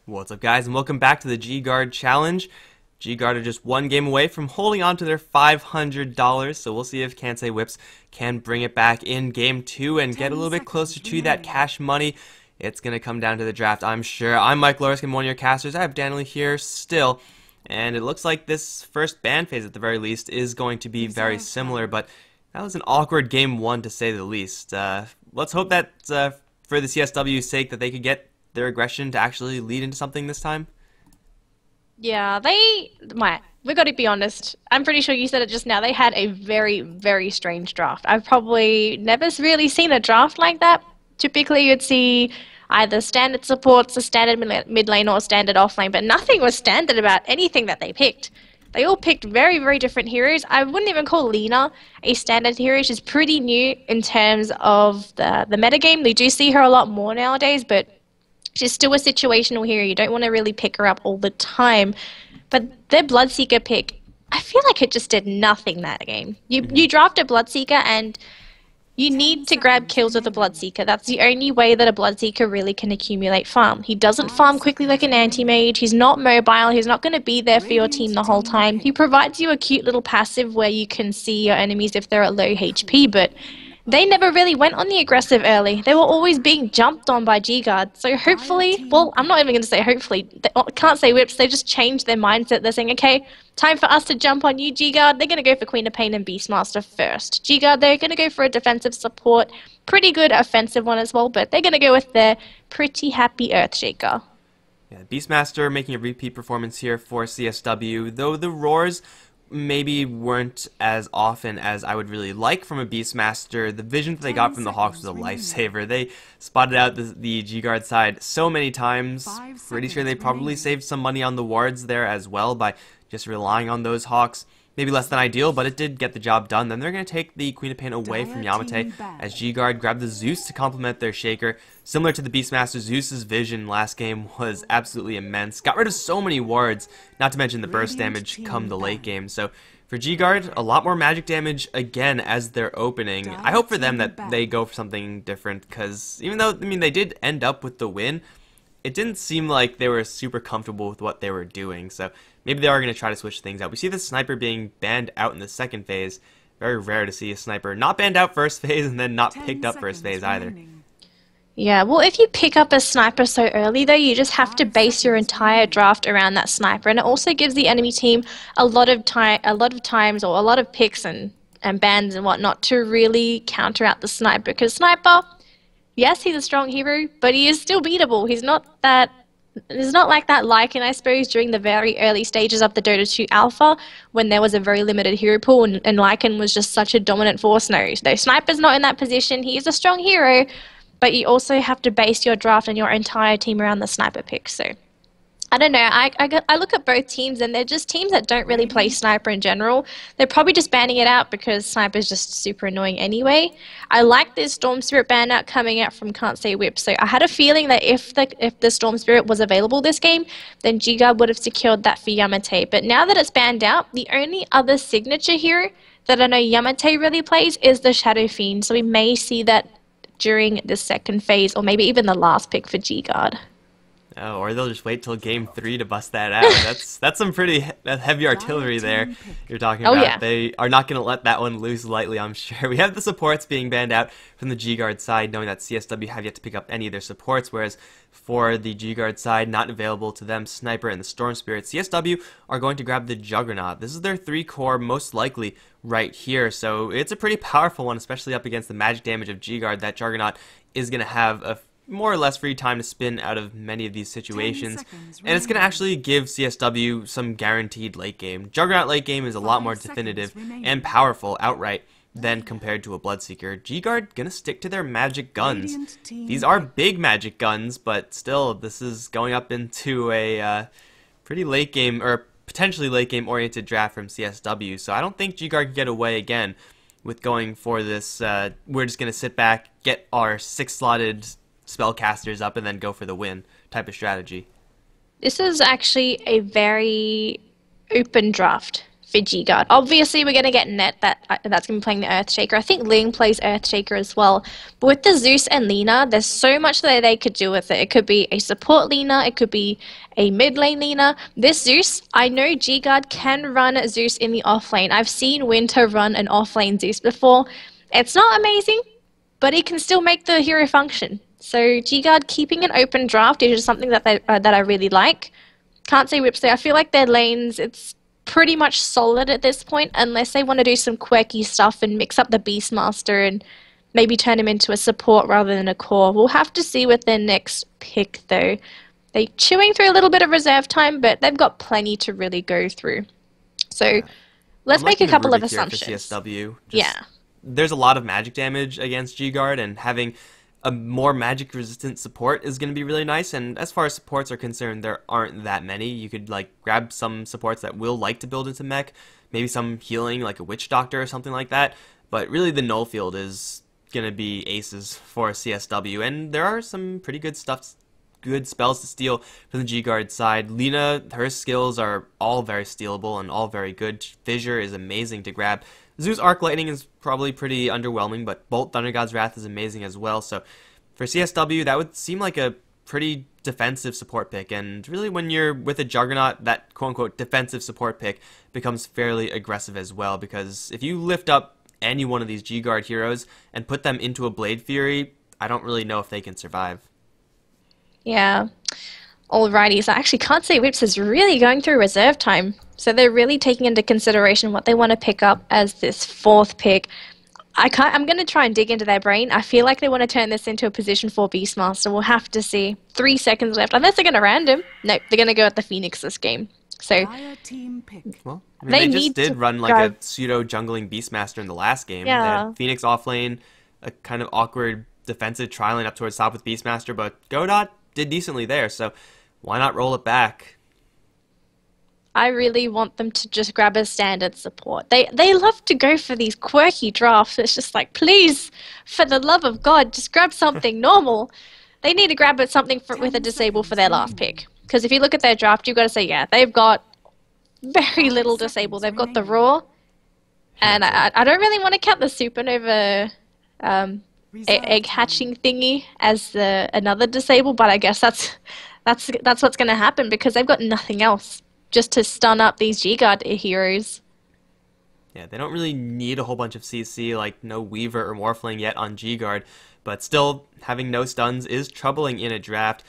What's up, guys, and welcome back to the GGuard challenge. GGuard are just one game away from holding on to their $500, so we'll see if Kansai Whips can bring it back in game 2 and get a little bit closer to that cash money. It's going to come down to the draft, I'm sure. I'm Mikelorus, one of your casters. I have Danelie here still, and it looks like this first ban phase at the very least is going to be very similar, but that was an awkward game 1 to say the least. Let's hope that for the CSW's sake that they could get their aggression to actually lead into something this time. Yeah, we got to be honest. I'm pretty sure you said it just now. They had a very, very strange draft. I've probably never really seen a draft like that. Typically, you'd see either standard supports, a standard mid lane, or a standard off lane, but nothing was standard about anything that they picked. They all picked very, very different heroes. I wouldn't even call Lena a standard hero. She's pretty new in terms of the metagame. We do see her a lot more nowadays, but she's still a situational hero. You don't want to really pick her up all the time. But their Bloodseeker pick, I feel like it just did nothing that game. You draft a Bloodseeker and you need to grab kills with a Bloodseeker. That's the only way that a Bloodseeker really can accumulate farm. He doesn't farm quickly like an anti-mage. He's not mobile. He's not going to be there for your team the whole time. He provides you a cute little passive where you can see your enemies if they're at low HP, but they never really went on the aggressive early. They were always being jumped on by GGuard. So hopefully, well, I'm not even going to say hopefully. Can't say whips. They just changed their mindset. They're saying, okay, time for us to jump on you, GGuard. They're going to go for Queen of Pain and Beastmaster first. GGuard, they're going to go for a defensive support. Pretty good offensive one as well, but they're going to go with their pretty happy Earthshaker. Yeah, Beastmaster making a repeat performance here for CSW, though the roars maybe weren't as often as I would really like from a Beastmaster. The vision that they got from the Hawks was a lifesaver. They spotted out the GGuard side so many times. Pretty sure they probably saved some money on the wards there as well by just relying on those Hawks. Maybe less than ideal, but it did get the job done. Then they're going to take the Queen of Pain away from Yamate as GGuard grabbed the Zeus to complement their Shaker. Similar to the Beastmaster, Zeus's vision last game was absolutely immense. Got rid of so many wards, not to mention the burst damage come the late game. So for GGuard, a lot more magic damage again as they're opening. I hope for them that they go for something different, because even though, they did end up with the win, it didn't seem like they were super comfortable with what they were doing, so maybe they are going to try to switch things out. We see the sniper being banned out in the second phase. Very rare to see a sniper not banned out first phase and then not picked up first phase either. Yeah, well, if you pick up a sniper so early, though, you just have to base your entire draft around that sniper, and it also gives the enemy team a lot of times, or a lot of picks and bans and whatnot to really counter out the sniper, because sniper, yes, he's a strong hero, but he is still beatable. He's not like that Lycan, I suppose, during the very early stages of the Dota 2 alpha, when there was a very limited hero pool and Lycan was just such a dominant force. No, Sniper's not in that position. He is a strong hero, but you also have to base your draft and your entire team around the Sniper pick. So I don't know. I look at both teams, and they're just teams that don't really play Sniper in general. They're probably just banning it out because Sniper is just super annoying anyway. I like this Storm Spirit ban out coming out from Can't Say Whip. So I had a feeling that if the Storm Spirit was available this game, then GGuard would have secured that for Yamate. But now that it's banned out, the only other signature hero that I know Yamate really plays is the Shadow Fiend. So we may see that during the second phase, or maybe even the last pick for GGuard. Oh, or they'll just wait till game 3 to bust that out. That's some pretty heavy artillery there you're talking about. Yeah. They are not going to let that one loose lightly, I'm sure. We have the supports being banned out from the GGuard side, knowing that CSW have yet to pick up any of their supports, whereas for the GGuard side, not available to them, Sniper and the Storm Spirit, CSW are going to grab the Juggernaut. This is their 3-core, most likely, right here, so it's a pretty powerful one, especially up against the magic damage of GGuard. That Juggernaut is going to have a more or less free time to spin out of many of these situations, and it's going to actually give CSW some guaranteed late game. Juggernaut late game is a lot more definitive and powerful outright than compared to a Bloodseeker. GGuard going to stick to their magic guns. These are big magic guns, but still, this is going up into a pretty late game, or potentially late game oriented draft from CSW, so I don't think GGuard can get away again with going for this. We're just going to sit back, get our 6-slotted spellcasters up, and then go for the win type of strategy. This is actually a very open draft for GGuard. Obviously, we're going to get Net that's going to be playing the Earthshaker. I think Ling plays Earthshaker as well. But with the Zeus and Lina, there's so much that they could do with it. It could be a support Lina. It could be a mid lane Lina. This Zeus, I know GGuard can run Zeus in the off lane. I've seen Winter run an off lane Zeus before. It's not amazing, but it can still make the hero function. So GGuard keeping an open draft is just something that I really like. Can't say Whips there. I feel like their lanes, it's pretty much solid at this point, unless they want to do some quirky stuff and mix up the Beastmaster and maybe turn him into a support rather than a core. We'll have to see with their next pick, though. They're chewing through a little bit of reserve time, but they've got plenty to really go through. So let's make a couple of assumptions. CSW. Yeah. There's a lot of magic damage against GGuard, and having a more magic resistant support is going to be really nice. And as far as supports are concerned, there aren't that many. You could like grab some supports that will like to build into mech, maybe some healing like a witch doctor or something like that, but really the null field is going to be aces for CSW, and there are some pretty good spells to steal from the GGuard side. Lina, her skills are all very stealable and all very good. Fissure is amazing to grab. Zeus Arc Lightning is probably pretty underwhelming, but Bolt Thunder God's Wrath is amazing as well. So for CSW, that would seem like a pretty defensive support pick. And really, when you're with a Juggernaut, that quote-unquote defensive support pick becomes fairly aggressive as well. Because if you lift up any one of these GGuard heroes and put them into a Blade Fury, I don't really know if they can survive. Yeah. Alrighty, so actually Can't Say Whips is really going through reserve time. So they're really taking into consideration what they want to pick up as this fourth pick. I'm going to try and dig into their brain. I feel like they want to turn this into a position 4 Beastmaster. We'll have to see. 3 seconds left. Unless they're going to random. Nope, they're going to go at the Phoenix this game. So well, I mean, they just did run like a pseudo jungling Beastmaster in the last game. Yeah. They had Phoenix off lane, a kind of awkward defensive tri-lane up towards top with Beastmaster, but Godot did decently there, so why not roll it back? I really want them to just grab a standard support. They love to go for these quirky drafts. It's just like, please, for the love of God, just grab something normal. They need to grab something with a disable for their last pick. Because if you look at their draft, you've got to say, yeah, they've got very little disable. They've got the Raw, and I don't really want to count the Supernova egg hatching thingy as another disable, but I guess that's what's going to happen because they've got nothing else just to stun up these GGuard heroes. Yeah, they don't really need a whole bunch of CC, like no Weaver or Morphling yet on GGuard, but still, having no stuns is troubling in a draft.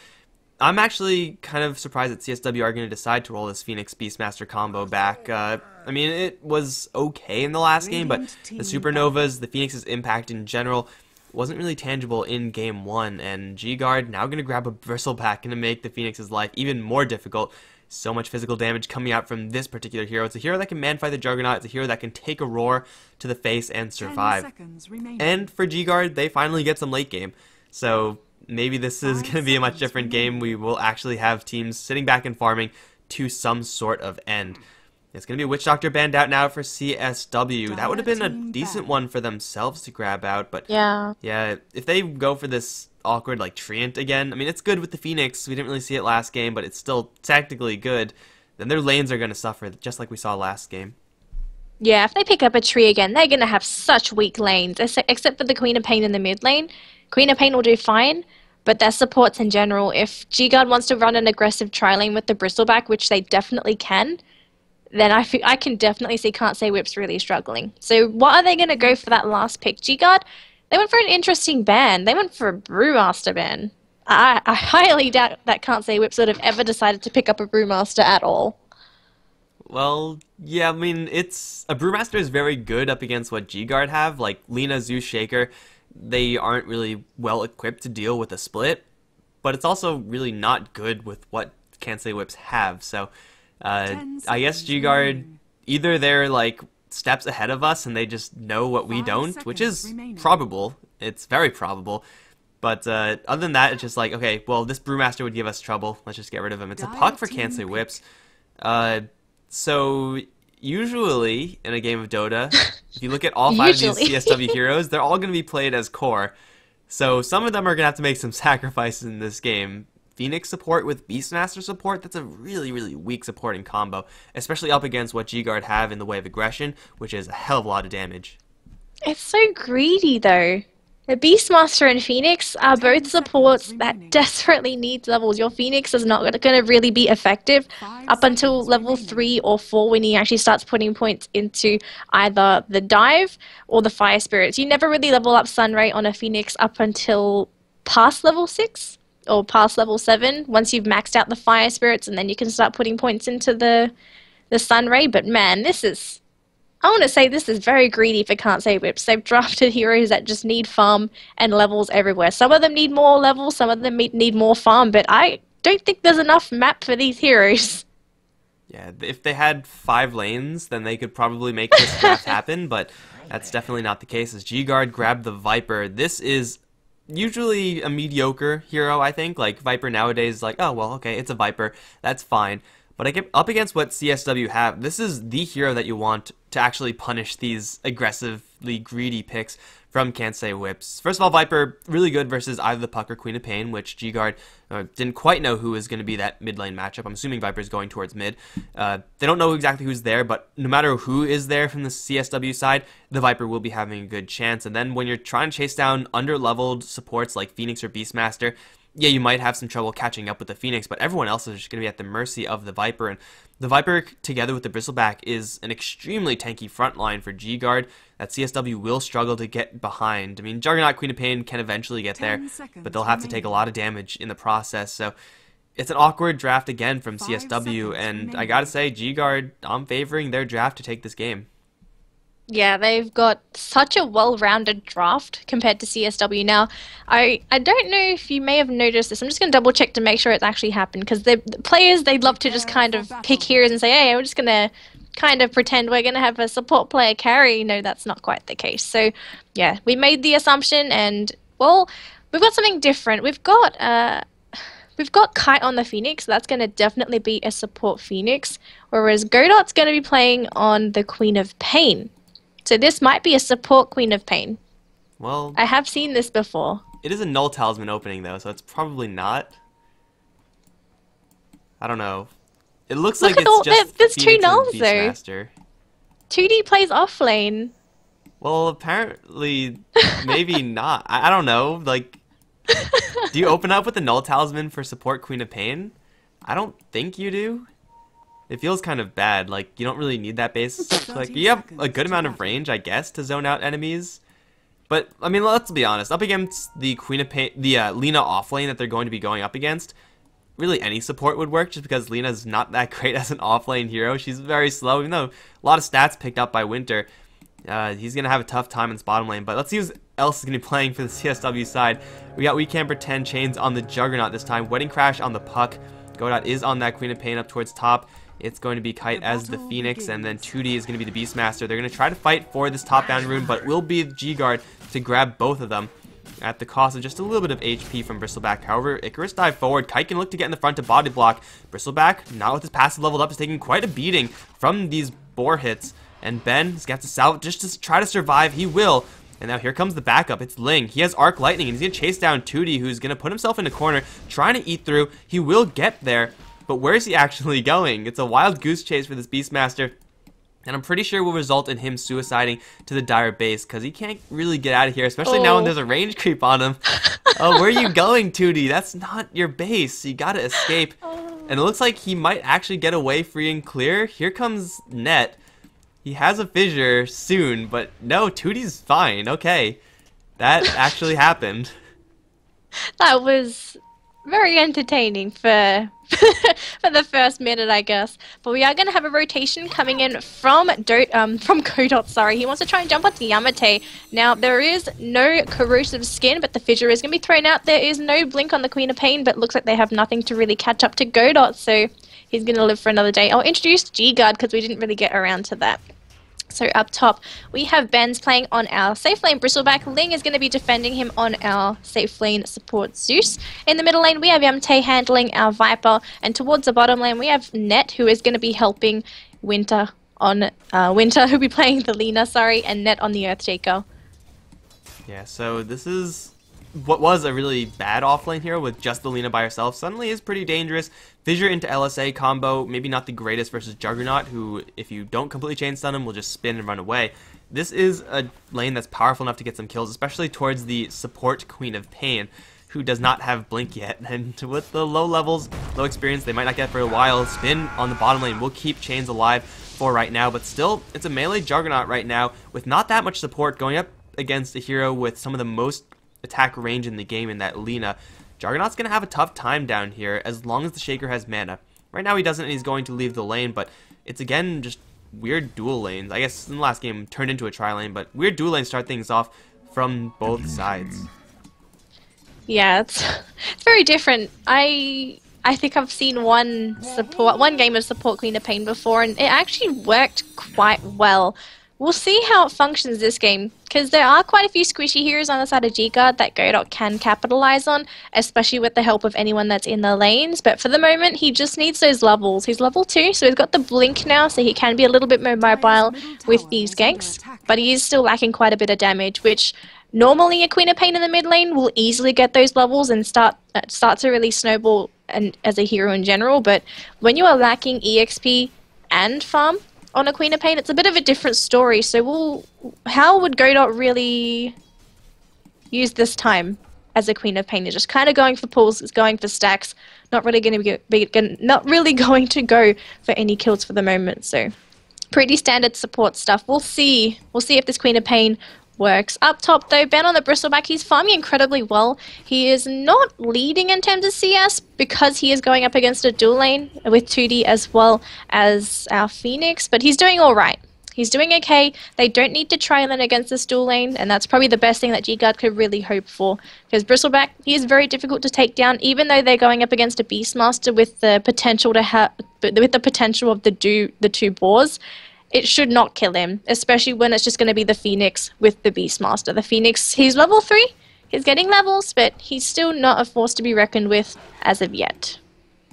I'm actually kind of surprised that CSW are going to decide to roll this Phoenix Beastmaster combo back. I mean, it was okay in the last game, but the Supernovas, the Phoenix's impact in general, wasn't really tangible in Game 1, and GGuard now going to grab a Bristleback and to make the Phoenix's life even more difficult. So much physical damage coming out from this particular hero. It's a hero that can man-fight the Juggernaut. It's a hero that can take a roar to the face and survive. And for GGuard, they finally get some late game. So maybe this is going to be a much different game. We will actually have teams sitting back and farming to some sort of end. It's going to be a Witch Doctor banned out now for CSW. That would have been a decent one for themselves to grab out. But yeah, if they go for this awkward like Treant again, I mean, it's good with the Phoenix. We didn't really see it last game, but it's still technically good. Then their lanes are going to suffer, just like we saw last game. Yeah, if they pick up a tree again, they're going to have such weak lanes, except for the Queen of Pain in the mid lane. Queen of Pain will do fine, but their supports in general, if GGuard wants to run an aggressive tri-lane with the Bristleback, which they definitely can, then I can definitely see Can't Say Whips really struggling. So what are they going to go for that last pick? GGuard, they went for an interesting ban. They went for a Brewmaster ban. I highly doubt that Can't Say Whips would have ever decided to pick up a Brewmaster at all. Well, yeah, I mean, a Brewmaster is very good up against what GGuard have, like Lina, Zeus, Shaker. They aren't really well equipped to deal with a split, but it's also really not good with what Can't Say Whips have, so I guess GGuard, either they're like steps ahead of us and they just know what we don't, which is probable. It's very probable. But other than that, it's just like, okay, well, this Brewmaster would give us trouble. Let's just get rid of him. It's a puck for Can't Say Whips. So usually in a game of Dota, if you look at all 5 of these CSW heroes, they're all going to be played as core. So some of them are going to have to make some sacrifices in this game. Phoenix support with Beastmaster support, that's a really, really weak supporting combo, especially up against what GGuard have in the way of aggression, which is a hell of a lot of damage. It's so greedy though. The Beastmaster and Phoenix are both supports that desperately need levels. Your Phoenix is not going to really be effective up until level 3 or 4 when he actually starts putting points into either the dive or the fire spirits. You never really level up Sunray on a Phoenix up until past level 6 or past level 7 once you've maxed out the fire spirits, and then you can start putting points into the Sunray. But man, I want to say this is very greedy for Can't Say Whips. They've drafted heroes that just need farm and levels everywhere. Some of them need more levels, some of them need more farm, but I don't think there's enough map for these heroes. Yeah, if they had 5 lanes, then they could probably make this draft happen, but that's definitely not the case. As GGuard grabbed the Viper, this is usually a mediocre hero, I think. Like, Viper nowadays is like, oh, well, okay, it's a Viper, that's fine. But I get up against what CSW have, this is the hero that you want to actually punish these aggressively greedy picks from Can't Say Whips. First of all, Viper, really good versus either the Puck or Queen of Pain, which GGuard didn't quite know who was going to be that mid lane matchup. I'm assuming Viper's going towards mid. They don't know exactly who's there, but no matter who is there from the CSW side, the Viper will be having a good chance. And then when you're trying to chase down under-leveled supports like Phoenix or Beastmaster, yeah, you might have some trouble catching up with the Phoenix, but everyone else is just going to be at the mercy of the Viper. And the Viper, together with the Bristleback, is an extremely tanky front line for GGuard that CSW will struggle to get behind. I mean, Juggernaut, Queen of Pain can eventually get there, but they'll have to take a lot of damage in the process. So it's an awkward draft again from CSW, and I gotta say, GGuard, I'm favoring their draft to take this game. Yeah, they've got such a well-rounded draft compared to CSW. Now, I don't know if you may have noticed this. I'm just going to double-check to make sure it's actually happened, because the players, they'd love to just kind of pick heroes and say, hey, we're just going to kind of pretend we're going to have a support player carry. No, that's not quite the case. So, yeah, we made the assumption, and, well, we've got something different. We've got Kite on the Phoenix, so that's going to definitely be a support Phoenix, whereas Godot's going to be playing on the Queen of Pain. So this might be a support Queen of Pain. Well, I have seen this before. It is a null talisman opening though, so it's probably not. I don't know. It looks like it's just there's 2 Phoenix nulls and though. Beastmaster. 2D plays off lane. Well, apparently, maybe not. I don't know. Like, do you open up with the null talisman for support Queen of Pain? I don't think you do. It feels kind of bad. Like, you don't really need that base. Like, you have a good amount of range, I guess, to zone out enemies. But, I mean, let's be honest. Up against the Queen of Pain, the Lina offlane that they're going to be going up against, really any support would work, just because Lina's not that great as an offlane hero. She's very slow, even though a lot of stats picked up by Winter. He's going to have a tough time in his bottom lane. But let's see who else is going to be playing for the CSW side. We got We Can't Pretend Chains on the Juggernaut this time. Wedding Crash on the Puck. Godot is on that Queen of Pain up towards top. It's going to be Kite as the Phoenix, and then 2D is going to be the Beastmaster. They're going to try to fight for this top-down rune, but it will be GGuard to grab both of them at the cost of just a little bit of HP from Bristleback. However, Icarus dive forward. Kite can look to get in the front to body block. Bristleback, not with his passive leveled up, is taking quite a beating from these boar hits. And Ben is going to have to salvage just to try to survive. He will. And now here comes the backup. It's Ling. He has Arc Lightning, and he's going to chase down 2D, who's going to put himself in a corner, trying to eat through. He will get there. But where is he actually going? It's a wild goose chase for this Beastmaster, and I'm pretty sure will result in him suiciding to the Dire base, because he can't really get out of here, especially now when there's a range creep on him. Oh, where are you going, 2D? That's not your base. You gotta escape. And it looks like he might actually get away free and clear. Here comes Net. He has a fissure soon, but no, 2D's fine. Okay. That actually happened. That was very entertaining for for the first minute, I guess. But we are going to have a rotation coming in from Godot. Sorry, he wants to try and jump onto Yamate. Now there is no corrosive skin, but the fissure is going to be thrown out. There is no blink on the Queen of Pain, but looks like they have nothing to really catch up to Godot, so he's going to live for another day. I'll introduce GGuard because we didn't really get around to that. So up top, we have Benz playing on our safe lane Bristleback. Ling is going to be defending him on our safe lane support Zeus. In the middle lane, we have Yamate handling our Viper. And towards the bottom lane, we have Net, who is going to be helping Winter on Winter, who'll be playing the Lina, sorry, and Net on the Earthshaker. Yeah, so this is what was a really bad offlane hero with just the Lina by herself suddenly is pretty dangerous. Fissure into LSA combo, maybe not the greatest versus Juggernaut, who, if you don't completely chain stun him, will just spin and run away. This is a lane that's powerful enough to get some kills, especially towards the support Queen of Pain, who does not have Blink yet. And with the low levels, low experience, they might not get for a while. Spin on the bottom lane will keep chains alive for right now, but still, it's a melee Juggernaut right now with not that much support going up against a hero with some of the most attack range in the game in that Lina. Juggernaut's going to have a tough time down here as long as the Shaker has mana. Right now he doesn't, and he's going to leave the lane, but it's again just weird dual lanes. I guess in the last game turned into a tri-lane, but weird dual lanes start things off from both sides. Yeah, it's very different. I think I've seen one game of support Queen of Pain before, and it actually worked quite well. We'll see how it functions this game, because there are quite a few squishy heroes on the side of GGuard that GGuard can capitalize on, especially with the help of anyone that's in the lanes. But for the moment, he just needs those levels. He's level 2, so he's got the blink now, so he can be a little bit more mobile with these ganks. But he is still lacking quite a bit of damage, which normally a Queen of Pain in the mid lane will easily get those levels and start to really snowball and as a hero in general. But when you are lacking EXP and farm on a Queen of Pain, it's a bit of a different story. So how would Godot really use this time as a Queen of Pain? Is just kind of going for pulls, is going for stacks, not really going to go for any kills for the moment. So pretty standard support stuff. We'll see if this Queen of Pain works. Up top though, Ben on the Bristleback, he's farming incredibly well. He is not leading in terms of CS because he is going up against a dual lane with 2D as well as our Phoenix, but he's doing alright. He's doing okay. They don't need to try lane against this dual lane, and that's probably the best thing that GGuard could really hope for, because Bristleback, he is very difficult to take down, even though they're going up against a Beastmaster with the potential of the two boars. It should not kill him, especially when it's just going to be the Phoenix with the Beastmaster. The Phoenix, he's level 3, he's getting levels, but he's still not a force to be reckoned with as of yet.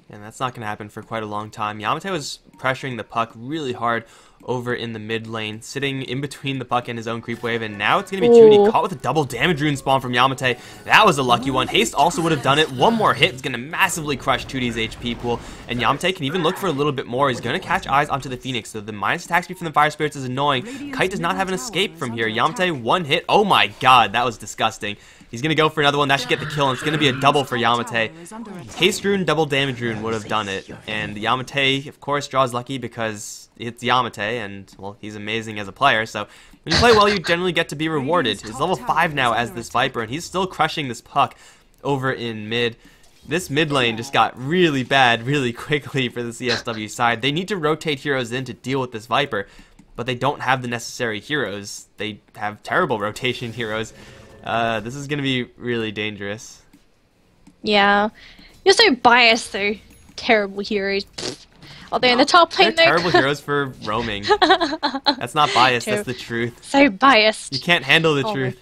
And that's not going to happen for quite a long time. Yamate was pressuring the puck really hard over in the mid lane, sitting in between the puck and his own creep wave, and now it's going to be 2D, caught with a double damage rune spawn from Yamate. That was a lucky one. Haste also would have done it. One more hit is going to massively crush 2D's HP pool, and Yamate can even look for a little bit more. He's going to catch eyes onto the Phoenix, so the minus attack speed from the Fire Spirits is annoying. Kite does not have an escape from here. Yamate, one hit. Oh my god, that was disgusting. He's going to go for another one. That should get the kill, and it's going to be a double for Yamate. Haste rune, double damage rune would have done it, and Yamate, of course, draws lucky because it's Yamate, and, well, he's amazing as a player, so when you play well, you generally get to be rewarded. He's level 5 now as this Viper, and he's still crushing this puck over in mid. This mid lane just got really bad really quickly for the CSW side. They need to rotate heroes in to deal with this Viper, but they don't have the necessary heroes. They have terrible rotation heroes. This is going to be really dangerous. Yeah. You're so biased, though. Terrible heroes. Although in the top lane, they're terrible heroes for roaming. That's not biased, that's the truth. So biased. You can't handle the truth.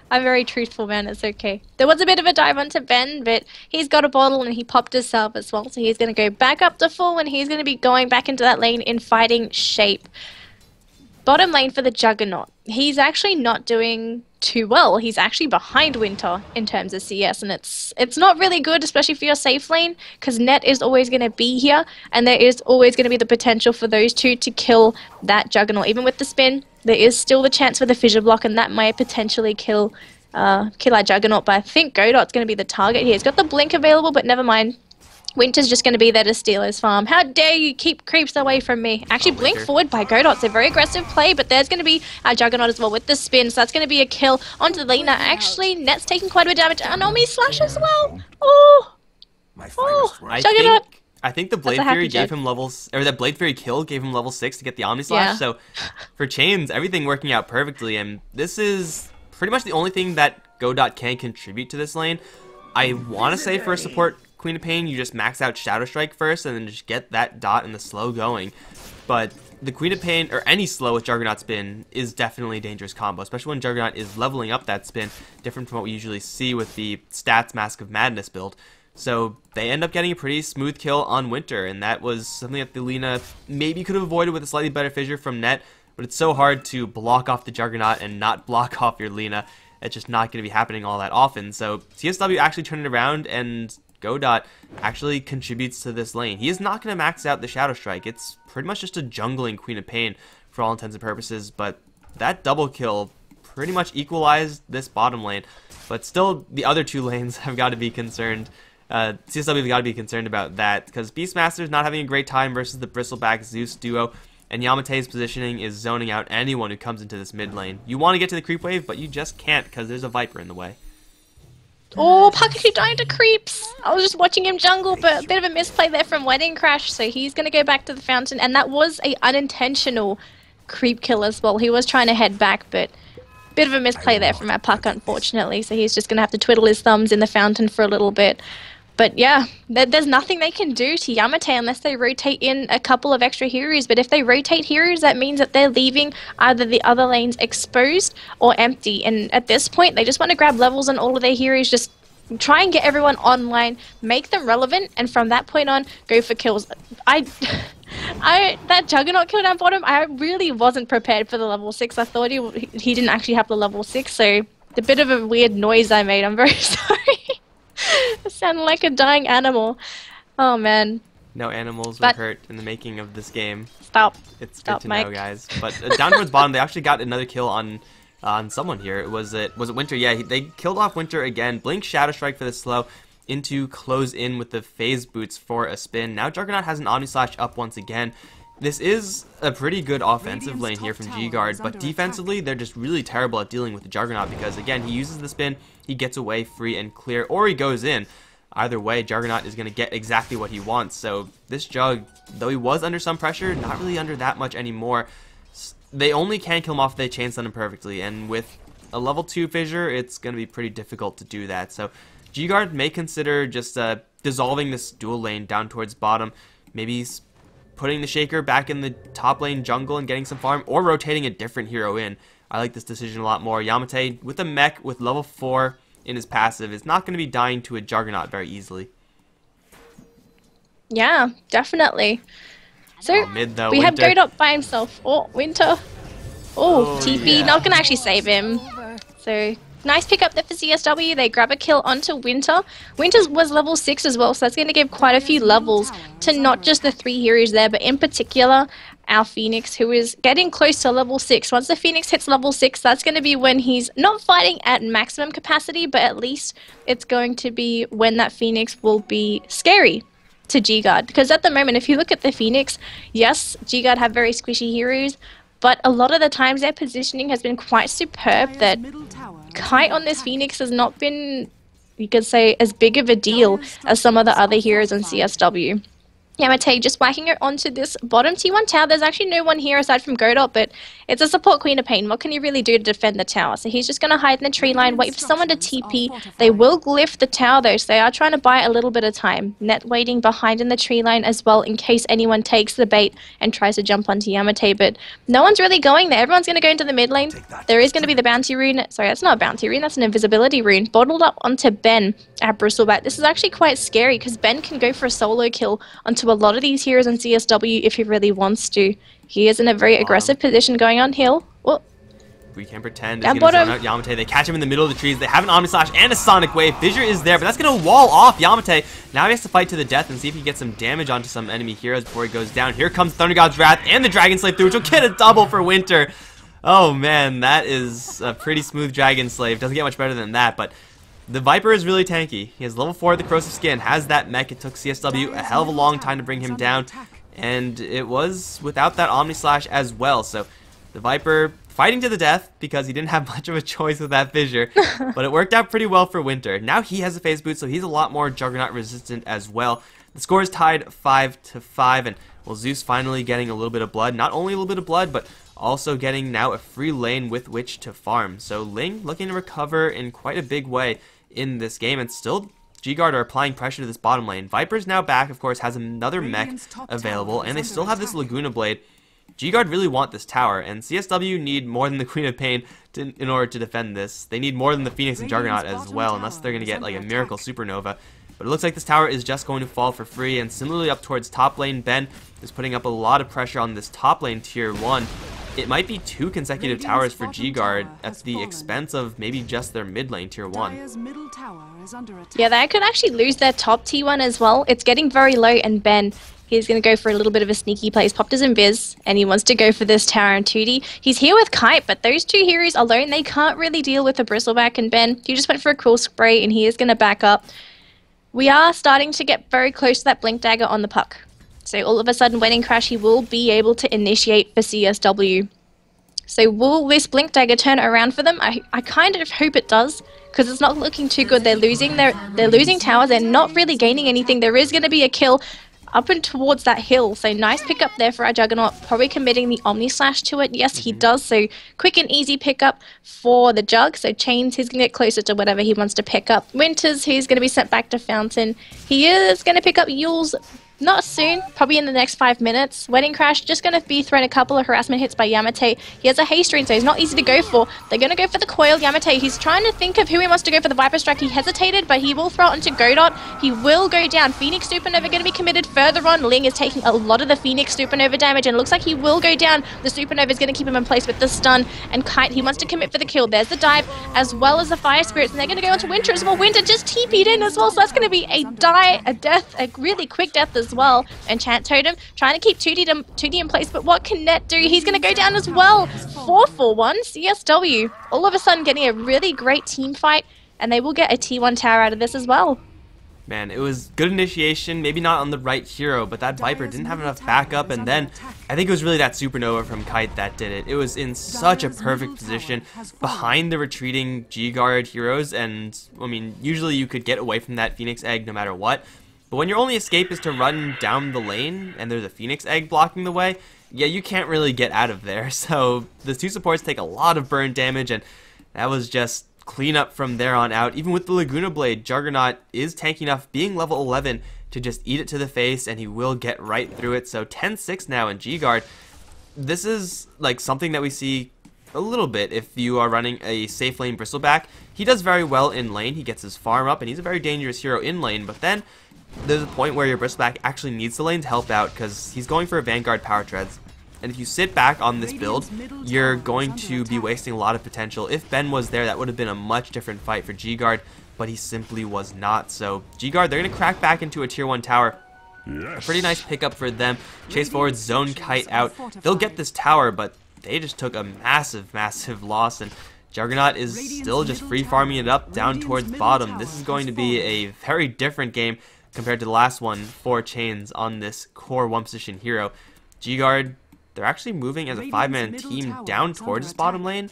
I'm very truthful, man. It's okay. There was a bit of a dive onto Ben, but he's got a bottle and he popped himself as well. So he's going to go back up to full, and he's going to be going back into that lane in fighting shape. Bottom lane for the Juggernaut. He's actually not doing too well. He's actually behind Winter in terms of CS, and it's not really good, especially for your safe lane, because Net is always going to be here, and there is always going to be the potential for those two to kill that Juggernaut. Even with the spin, there is still the chance for the fissure block, and that might potentially kill our Juggernaut, but I think Godot's going to be the target here. He's got the blink available, but never mind. Winter's just going to be there to steal his farm. How dare you keep creeps away from me? Actually, blink forward by Godot. It's a very aggressive play, but there's going to be a Juggernaut as well with the spin, so that's going to be a kill onto the lane. Actually, Net's taking quite a bit of damage. And Omi slash as well. Oh, Juggernaut. I think the Blade Fury gave him levels, or that Blade Fury kill gave him level 6 to get the Omni Slash. Yeah. So for chains, everything working out perfectly, and this is pretty much the only thing that Godot can contribute to this lane. I want to say for a support Queen of Pain, you just max out Shadow Strike first and then just get that dot and the slow going. But the Queen of Pain, or any slow with Juggernaut spin, is definitely a dangerous combo, especially when Juggernaut is leveling up that spin, different from what we usually see with the stats Mask of Madness build. So they end up getting a pretty smooth kill on Winter, and that was something that the Lina maybe could have avoided with a slightly better fissure from Net, but it's so hard to block off the Juggernaut and not block off your Lina. It's just not going to be happening all that often. So CSW actually turned it around, and Godot actually contributes to this lane. He is not going to max out the Shadow Strike. It's pretty much just a jungling Queen of Pain for all intents and purposes, but that double kill pretty much equalized this bottom lane. But still, the other two lanes have got to be concerned. CSW have got to be concerned about that, because Beastmaster is not having a great time versus the Bristleback Zeus duo, and Yamate's positioning is zoning out anyone who comes into this mid lane. You want to get to the creep wave, but you just can't because there's a Viper in the way. Oh, Pakachu dying to creeps. I was just watching him jungle, but a bit of a misplay there from Wedding Crash, so he's going to go back to the fountain, and that was a unintentional creep kill as well. He was trying to head back, but bit of a misplay there from our Puck, unfortunately, so he's just going to have to twiddle his thumbs in the fountain for a little bit. But yeah, there's nothing they can do to Yamate unless they rotate in a couple of extra heroes. But if they rotate heroes, that means that they're leaving either the other lanes exposed or empty. And at this point, they just want to grab levels on all of their heroes, just try and get everyone online, make them relevant, and from that point on, go for kills. That Juggernaut kill down bottom, I really wasn't prepared for the level 6. I thought he didn't actually have the level 6, so the bit of a weird noise I made, I'm very sorry. It sounded like a dying animal. Oh man. No animals were hurt in the making of this game. Stop. It's Stop, good to Mike. know, guys. But down towards bottom, they actually got another kill on someone here. Was it Winter? Yeah, they killed off Winter again. Blink Shadow Strike for the slow into close in with the phase boots for a spin. Now Juggernaut has an Omni Slash up once again. This is a pretty good offensive lane here from GGuard, but defensively they're just really terrible at dealing with the Juggernaut because, again, he uses the spin, he gets away free and clear, or he goes in. Either way, Juggernaut is going to get exactly what he wants. So this Jug, though he was under some pressure, not really under that much anymore. They only can kill him off if they chain stun him perfectly, and with a level 2 fissure, it's going to be pretty difficult to do that. So GGuard may consider just dissolving this dual lane down towards bottom, maybe putting the Shaker back in the top lane jungle and getting some farm, or rotating a different hero in. I like this decision a lot more. Yamate, with a mech with level 4 in his passive, is not going to be dying to a Juggernaut very easily. Yeah, definitely. So, mid, though, we have Godot by himself. Oh, Winter. Oh, TP, yeah. not going to actually save him. So, nice pick up there for CSW. They grab a kill onto Winter. Winter was level 6 as well, so that's going to give quite a few levels to not just the 3 heroes there, but in particular, our Phoenix, who is getting close to level 6. Once the Phoenix hits level 6, that's going to be when he's not fighting at maximum capacity, but at least it's going to be when that Phoenix will be scary to GGuard. Because at the moment, if you look at the Phoenix, yes, GGuard have very squishy heroes, but a lot of the times their positioning has been quite superb that Kite on this Phoenix has not been, you could say, as big of a deal as some of the other heroes in CSW. Yamate just whacking it onto this bottom T1 tower. There's actually no one here aside from Godot, but it's a support Queen of Pain. What can you really do to defend the tower? So he's just going to hide in the tree line, wait for someone to TP. They will glyph the tower though, so they are trying to buy a little bit of time. Net waiting behind in the tree line as well in case anyone takes the bait and tries to jump onto Yamate, but no one's really going there. Everyone's going to go into the mid lane. There is going to be the bounty rune. Sorry, that's not a bounty rune, that's an invisibility rune. Bottled up onto Ben at Bristleback. This is actually quite scary because Ben can go for a solo kill onto a lot of these heroes in CSW if he really wants to. He is in a very aggressive position going on hill. Oh. We can pretend he's going to zone out Yamate. They catch him in the middle of the trees. They have an Omni Slash and a Sonic Wave. Fissure is there, but that's going to wall off Yamate. Now he has to fight to the death and see if he can get some damage onto some enemy heroes before he goes down. Here comes Thunder God's Wrath and the Dragon Slave through, which will get a double for Winter. Oh man, that is a pretty smooth Dragon Slave. Doesn't get much better than that, but the Viper is really tanky. He has level 4 at the Corrosive Skin, has that mech. It took CSW a hell of a long time to bring him down, and it was without that Omni Slash as well. So the Viper fighting to the death because he didn't have much of a choice with that fissure, but it worked out pretty well for Winter. Now he has a phase boot, so he's a lot more Juggernaut resistant as well. The score is tied 5-5, and well, Zeus finally getting a little bit of blood. Not only a little bit of blood, but also getting now a free lane with which to farm. So Ling looking to recover in quite a big way in this game, and still GGuard are applying pressure to this bottom lane. Viper's now back, of course, has another mech available, and they still have this Laguna Blade. GGuard really want this tower, and CSW need more than the Queen of Pain in order to defend this. They need more than the Phoenix and Juggernaut as well, unless they're going to get like a Miracle Supernova. But it looks like this tower is just going to fall for free, and similarly up towards top lane, Ben is putting up a lot of pressure on this top lane tier 1. it might be 2 consecutive towers for GGuard at the expense of maybe just their mid lane tier 1. Yeah, they could actually lose their top T1 as well. It's getting very low, and Ben, he's going to go for a little bit of a sneaky play. He's popped his Invis, and he wants to go for this tower and 2D. He's here with Kite, but those 2 heroes alone, they can't really deal with the Bristleback, and Ben, he just went for a cool spray, and he is going to back up. We are starting to get very close to that Blink Dagger on the puck. So all of a sudden, Wedding Crash, he will be able to initiate for CSW. So will this Blink Dagger turn around for them? I kind of hope it does, because it's not looking too good. They're losing towers. They're not really gaining anything. There is going to be a kill up and towards that hill. So nice pickup there for our Juggernaut. Probably committing the Omni Slash to it. Yes, he does. So quick and easy pickup for the Jug. So Chains, he's going to get closer to whatever he wants to pick up. Winters, he's going to be sent back to Fountain. He is going to pick up Yule's. Not soon, probably in the next 5 minutes. Wedding Crash just going to be thrown a couple of harassment hits by Yamate. He has a haste ring, so he's not easy to go for. They're going to go for the coil. Yamate, he's trying to think of who he wants to go for the Viper Strike. He hesitated, but he will throw it into Godot. He will go down. Phoenix Supernova going to be committed further on. Ling is taking a lot of the Phoenix Supernova damage, and it looks like he will go down. The Supernova is going to keep him in place with the stun, and Kite, he wants to commit for the kill. There's the dive, as well as the Fire Spirits, and they're going to go onto Winter as well. Winter just TP'd in as well, so that's going to be a death, a really quick death as well. And Chant Totem trying to keep 2D in place, but what can Net do? He's going to go down as well. 4-4-1 CSW. All of a sudden getting a really great team fight, and they will get a T1 tower out of this as well. Man, it was good initiation, maybe not on the right hero, but that Viper didn't have enough backup, and then I think it was really that Supernova from Kite that did it. It was in such a perfect position behind the retreating GGuard heroes, and I mean, usually you could get away from that Phoenix Egg no matter what. But when your only escape is to run down the lane, and there's a Phoenix Egg blocking the way, yeah, you can't really get out of there. So the 2 supports take a lot of burn damage, and that was just cleanup from there on out. Even with the Laguna Blade, Juggernaut is tanky enough, being level 11, to just eat it to the face, and he will get right through it. So 10-6 now in GGuard. This is like something that we see a little bit if you are running a safe lane Bristleback. He does very well in lane. He gets his farm up, and he's a very dangerous hero in lane, but then there's a point where your Bristleback actually needs the lane to help out, because he's going for a Vanguard Power Treads. And if you sit back on this build, you're going to be wasting a lot of potential. If Ben was there, that would have been a much different fight for GGuard, but he simply was not. So GGuard, they're going to crack back into a tier 1 tower. A pretty nice pickup for them. Chase forward, zone Kite out. They'll get this tower, but they just took a massive loss, and Juggernaut is still just free farming it up down towards bottom. This is going to be a very different game compared to the last one for Chains on this core 1 position hero. GGuard, they're actually moving as a 5-man team down towards this bottom lane.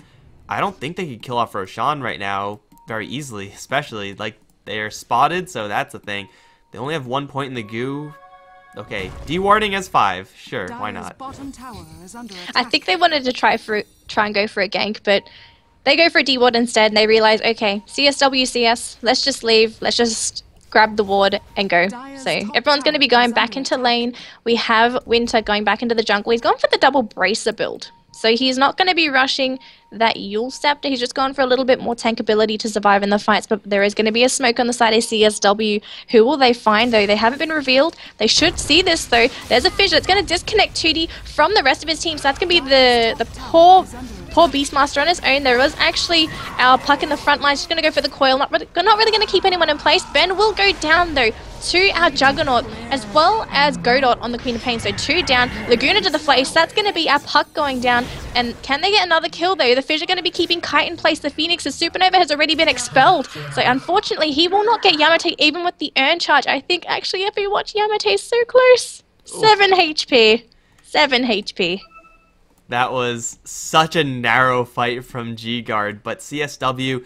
I don't think they could kill off Roshan right now very easily, especially like they are spotted, so that's a thing. They only have 1 point in the goo. Okay, dewarding as 5, sure, why not? I think they wanted to try and go for a gank, but they go for a deward instead, and they realize, okay, CSW CS, let's just leave, let's just grab the ward and go. So everyone's going to be going back into lane. We have Winter going back into the jungle. He's gone for the double bracer build. So he's not going to be rushing that Yule Scepter. He's just gone for a little bit more tank ability to survive in the fights, but there is going to be a smoke on the side of CSW. Who will they find, though? They haven't been revealed. They should see this, though. There's a fissure. It's going to disconnect 2D from the rest of his team, so that's going to be the poor Beastmaster on his own. There was actually our puck in the front line. She's going to go for the coil. Not really going to keep anyone in place. Ben will go down, though, to our Juggernaut, as well as Godot on the Queen of Pain. So 2 down. Laguna to the face. That's going to be our puck going down. And can they get another kill, though? The Fish are going to be keeping Kite in place. The Phoenix's Supernova has already been expelled. So unfortunately, he will not get Yamate even with the Urn Charge. I think, actually, if you watch, Yamate is so close. 7 HP. 7 HP. That was such a narrow fight from GGuard, but CSW,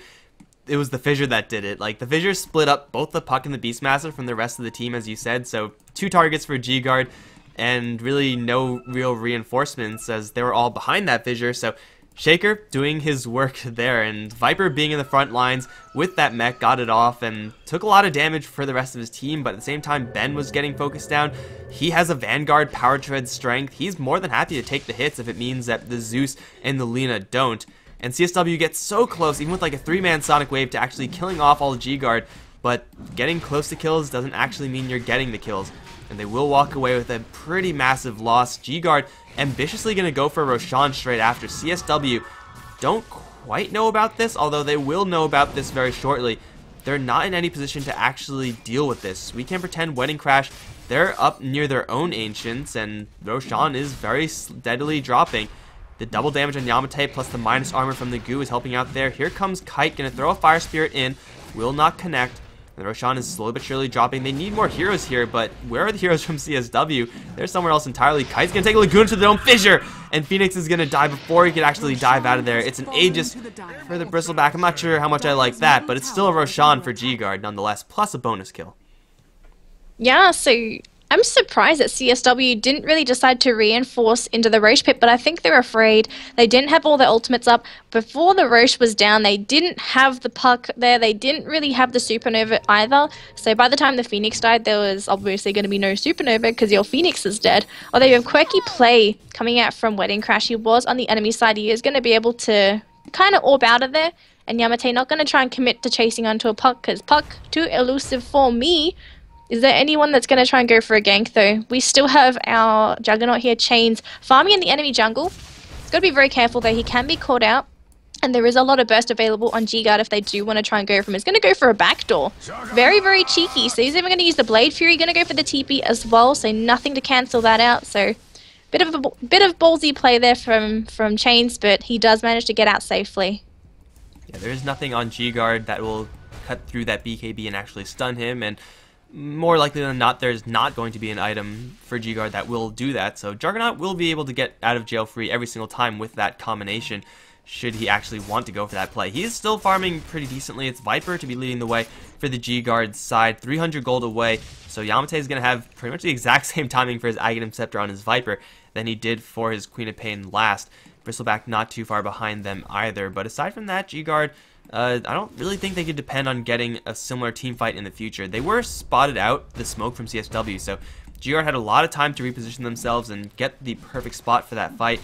it was the Fissure that did it. Like, the Fissure split up both the puck and the Beastmaster from the rest of the team, as you said, so 2 targets for GGuard, and really no real reinforcements as they were all behind that Fissure, so Shaker doing his work there, and Viper being in the front lines with that mech got it off and took a lot of damage for the rest of his team, but at the same time Ben was getting focused down. He has a Vanguard Power Tread strength. He's more than happy to take the hits if it means that the Zeus and the Lina don't. And CSW gets so close, even with like a 3-man Sonic Wave, to actually killing off all the GGuard, but getting close to kills doesn't actually mean you're getting the kills. and they will walk away with a pretty massive loss. GGuard ambitiously going to go for Roshan straight after. CSW don't quite know about this, although they will know about this very shortly. They're not in any position to actually deal with this. We can pretend Wedding Crash, they're up near their own Ancients, and Roshan is very steadily dropping. The double damage on Yamate plus the minus armor from the goo is helping out there. Here comes Kite, gonna throw a Fire Spirit in, will not connect. And Roshan is slowly but surely dropping. They need more heroes here, but where are the heroes from CSW? They're somewhere else entirely. Kite's gonna take a Lagoon to the Dome Fissure, and Phoenix is gonna die before he can actually dive out of there. It's an Aegis for the Bristleback. I'm not sure how much I like that, but it's still a Roshan for GGuard nonetheless, plus a bonus kill. Yeah, so I'm surprised that CSW didn't really decide to reinforce into the Roche pit, but I think they're afraid. They didn't have all their ultimates up. Before the Roche was down, they didn't have the puck there. They didn't really have the Supernova either. So by the time the Phoenix died, there was obviously going to be no Supernova because your Phoenix is dead. Although you have quirky play coming out from Wedding Crash. He was on the enemy side. He is going to be able to kind of orb out of there. And Yamate not going to try and commit to chasing onto a puck because puck too elusive for me. Is there anyone that's going to try and go for a gank, though? We still have our Juggernaut here, Chains, farming in the enemy jungle. He's got to be very careful, though. He can be caught out. And there is a lot of burst available on GGuard if they do want to try and go for him. He's going to go for a backdoor. Very, very cheeky. So he's even going to use the Blade Fury. Going to go for the TP as well. So nothing to cancel that out. So bit of ballsy play there from Chains, but he does manage to get out safely. Yeah, there is nothing on GGuard that will cut through that BKB and actually stun him, and more likely than not, there's not going to be an item for GGuard that will do that, so Juggernaut will be able to get out of jail free every single time with that combination, should he actually want to go for that play. He is still farming pretty decently. It's Viper to be leading the way for the GGuard side, 300 gold away, so Yamate is going to have pretty much the exact same timing for his Aghanim Scepter on his Viper than he did for his Queen of Pain last. Bristleback not too far behind them either, but aside from that, GGuard, I don't really think they could depend on getting a similar team fight in the future. They were spotted out, the smoke from CSW, so GGuard had a lot of time to reposition themselves and get the perfect spot for that fight.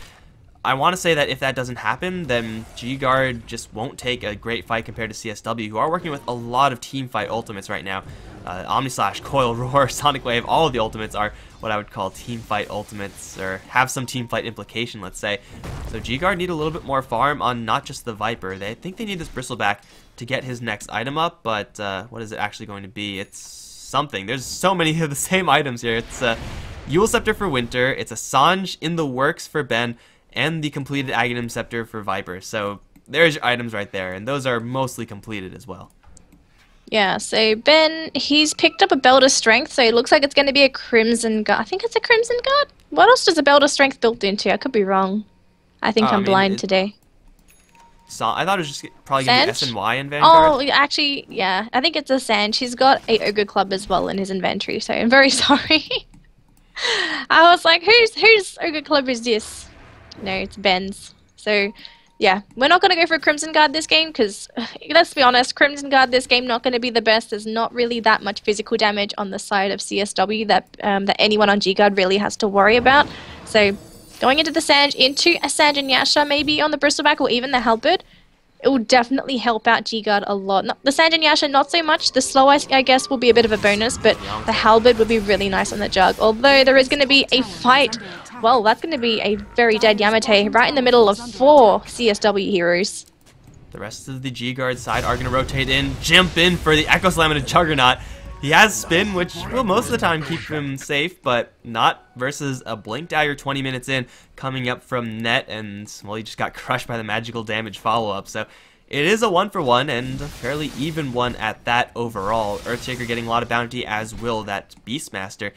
I want to say that if that doesn't happen, then GGuard just won't take a great fight compared to CSW, who are working with a lot of team fight ultimates right now. Omnislash, Coil, Roar, Sonic Wave, all of the ultimates are what I would call team fight ultimates, or have some team fight implication, let's say. So GGuard need a little bit more farm on not just the Viper. They think they need this Bristleback to get his next item up, but what is it actually going to be? It's something. There's so many of the same items here. It's a Eul Scepter for Winter, it's a Sange in the works for Ben, and the completed Aghanim Scepter for Viper. So there's your items right there, and those are mostly completed as well. Yeah, so Ben, he's picked up a Belt of Strength, so it looks like it's going to be a Crimson Guard. I think it's a Crimson Guard? What else does a Belt of Strength built into? I could be wrong. I think I'm blind today. So I thought it was just probably going to be SNY in Vanguard. Oh, actually, yeah. I think it's a Sange. He's got a Ogre Club as well in his inventory, so I'm very sorry. I was like, whose Ogre Club is this? No, it's Ben's. So yeah, we're not going to go for a Crimson Guard this game because, let's be honest, Crimson Guard this game not going to be the best. There's not really that much physical damage on the side of CSW that anyone on GGuard really has to worry about. So going into the Sange, into a Sange and Yasha maybe on the Bristleback or even the Halberd, it will definitely help out GGuard a lot. The Sange and Yasha not so much. The Slow Ice, I guess, will be a bit of a bonus, but the Halberd would be really nice on the Jug. Although there is going to be a fight. Well, that's going to be a very dead Yamate right in the middle of 4 CSW heroes. The rest of the GGuard side are going to rotate in, jump in for the Echo Slam and Juggernaut. He has spin, which will most of the time keep him safe, but not versus a Blink Dagger 20 minutes in, coming up from net, and, well, he just got crushed by the magical damage follow-up. So it is a 1-for-1, and a fairly even one at that overall. Earthshaker getting a lot of bounty, as will that Beastmaster.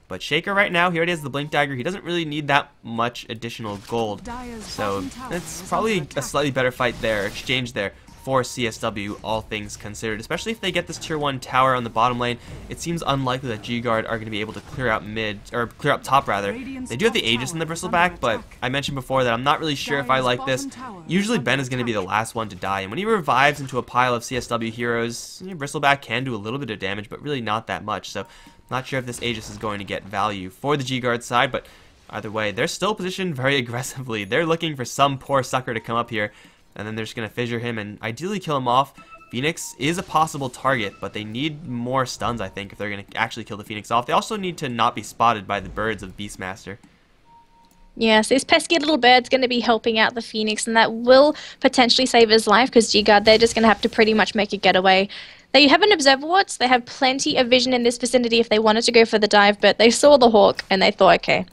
But Shaker right now, here it is, the Blink Dagger. He doesn't really need that much additional gold. So it's probably a slightly better fight there, exchange there for CSW, all things considered. Especially if they get this tier 1 tower on the bottom lane. It seems unlikely that GGuard are going to be able to clear out mid, or clear up top rather. They do have the Aegis in the Bristleback, but I mentioned before that I'm not really sure if I like this. Usually Ben is going to be the last one to die, and when he revives into a pile of CSW heroes, Bristleback can do a little bit of damage, but really not that much. So not sure if this Aegis is going to get value for the GGuard side, but either way, they're still positioned very aggressively. They're looking for some poor sucker to come up here, and then they're just going to fissure him and ideally kill him off. Phoenix is a possible target, but they need more stuns, I think, if they're going to actually kill the Phoenix off. They also need to not be spotted by the birds of Beastmaster. Yes, this pesky little bird's going to be helping out the Phoenix, and that will potentially save his life, because GGuard, they're just going to have to pretty much make a getaway. They have an Observer Watch, they have plenty of vision in this vicinity if they wanted to go for the dive, but they saw the Hawk, and they thought, okay,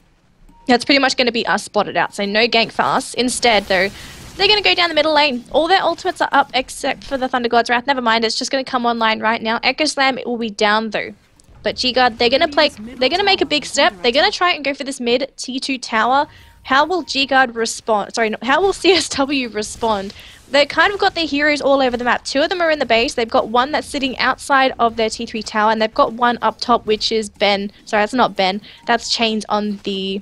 that's pretty much going to be us spotted out, so no gank for us. Instead, though, they're going to go down the middle lane. All their ultimates are up except for the Thunder God's Wrath. Never mind, it's just going to come online right now. Echo Slam, it will be down, though. But GGuard, they're going to make a big step. They're going to try and go for this mid T2 tower. How will GGuard respond? Sorry, no, how will CSW respond? They've kind of got their heroes all over the map. Two of them are in the base. They've got one that's sitting outside of their T3 tower, and they've got one up top, which is Ben. Sorry, that's not Ben. That's Chains on the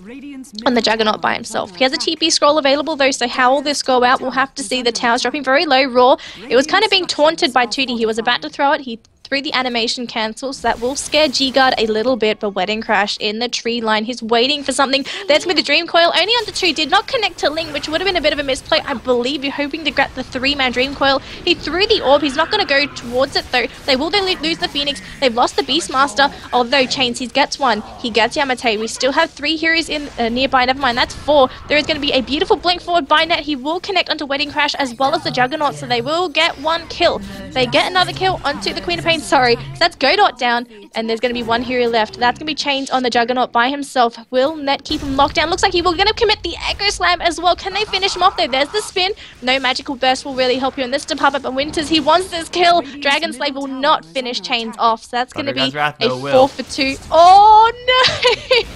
Juggernaut by himself. He has a TP scroll available, though, so how will this go out? We'll have to see. The tower's dropping very low. Raw, it was kind of being taunted by 2D. He was about to throw it. He through the animation cancel, so that will scare GGuard a little bit, but Wedding Crash in the tree line. He's waiting for something. There's with the Dream Coil, only onto 2, did not connect to Ling, which would have been a bit of a misplay. I believe you're hoping to grab the 3-man Dream Coil. He threw the orb. He's not going to go towards it, though. They will then lose the Phoenix. They've lost the Beastmaster, although Chains, he gets one. He gets Yamate. We still have 3 heroes in nearby. Never mind, that's 4. There is going to be a beautiful blink forward by Net. He will connect onto Wedding Crash as well as the Juggernaut, so they will get 1 kill. They get another kill onto the Queen of Pain, sorry. So that's GoDot down, and there's going to be 1 hero left. That's going to be Chains on the Juggernaut by himself. Will Net keep him locked down? Looks like he will going to commit the Echo Slam as well. Can they finish him off though? There's the spin. No Magical Burst will really help you in this department, but Winters, he wants this kill. Dragon Slave will not finish Chains off, so that's going to be a 4 for 2. Oh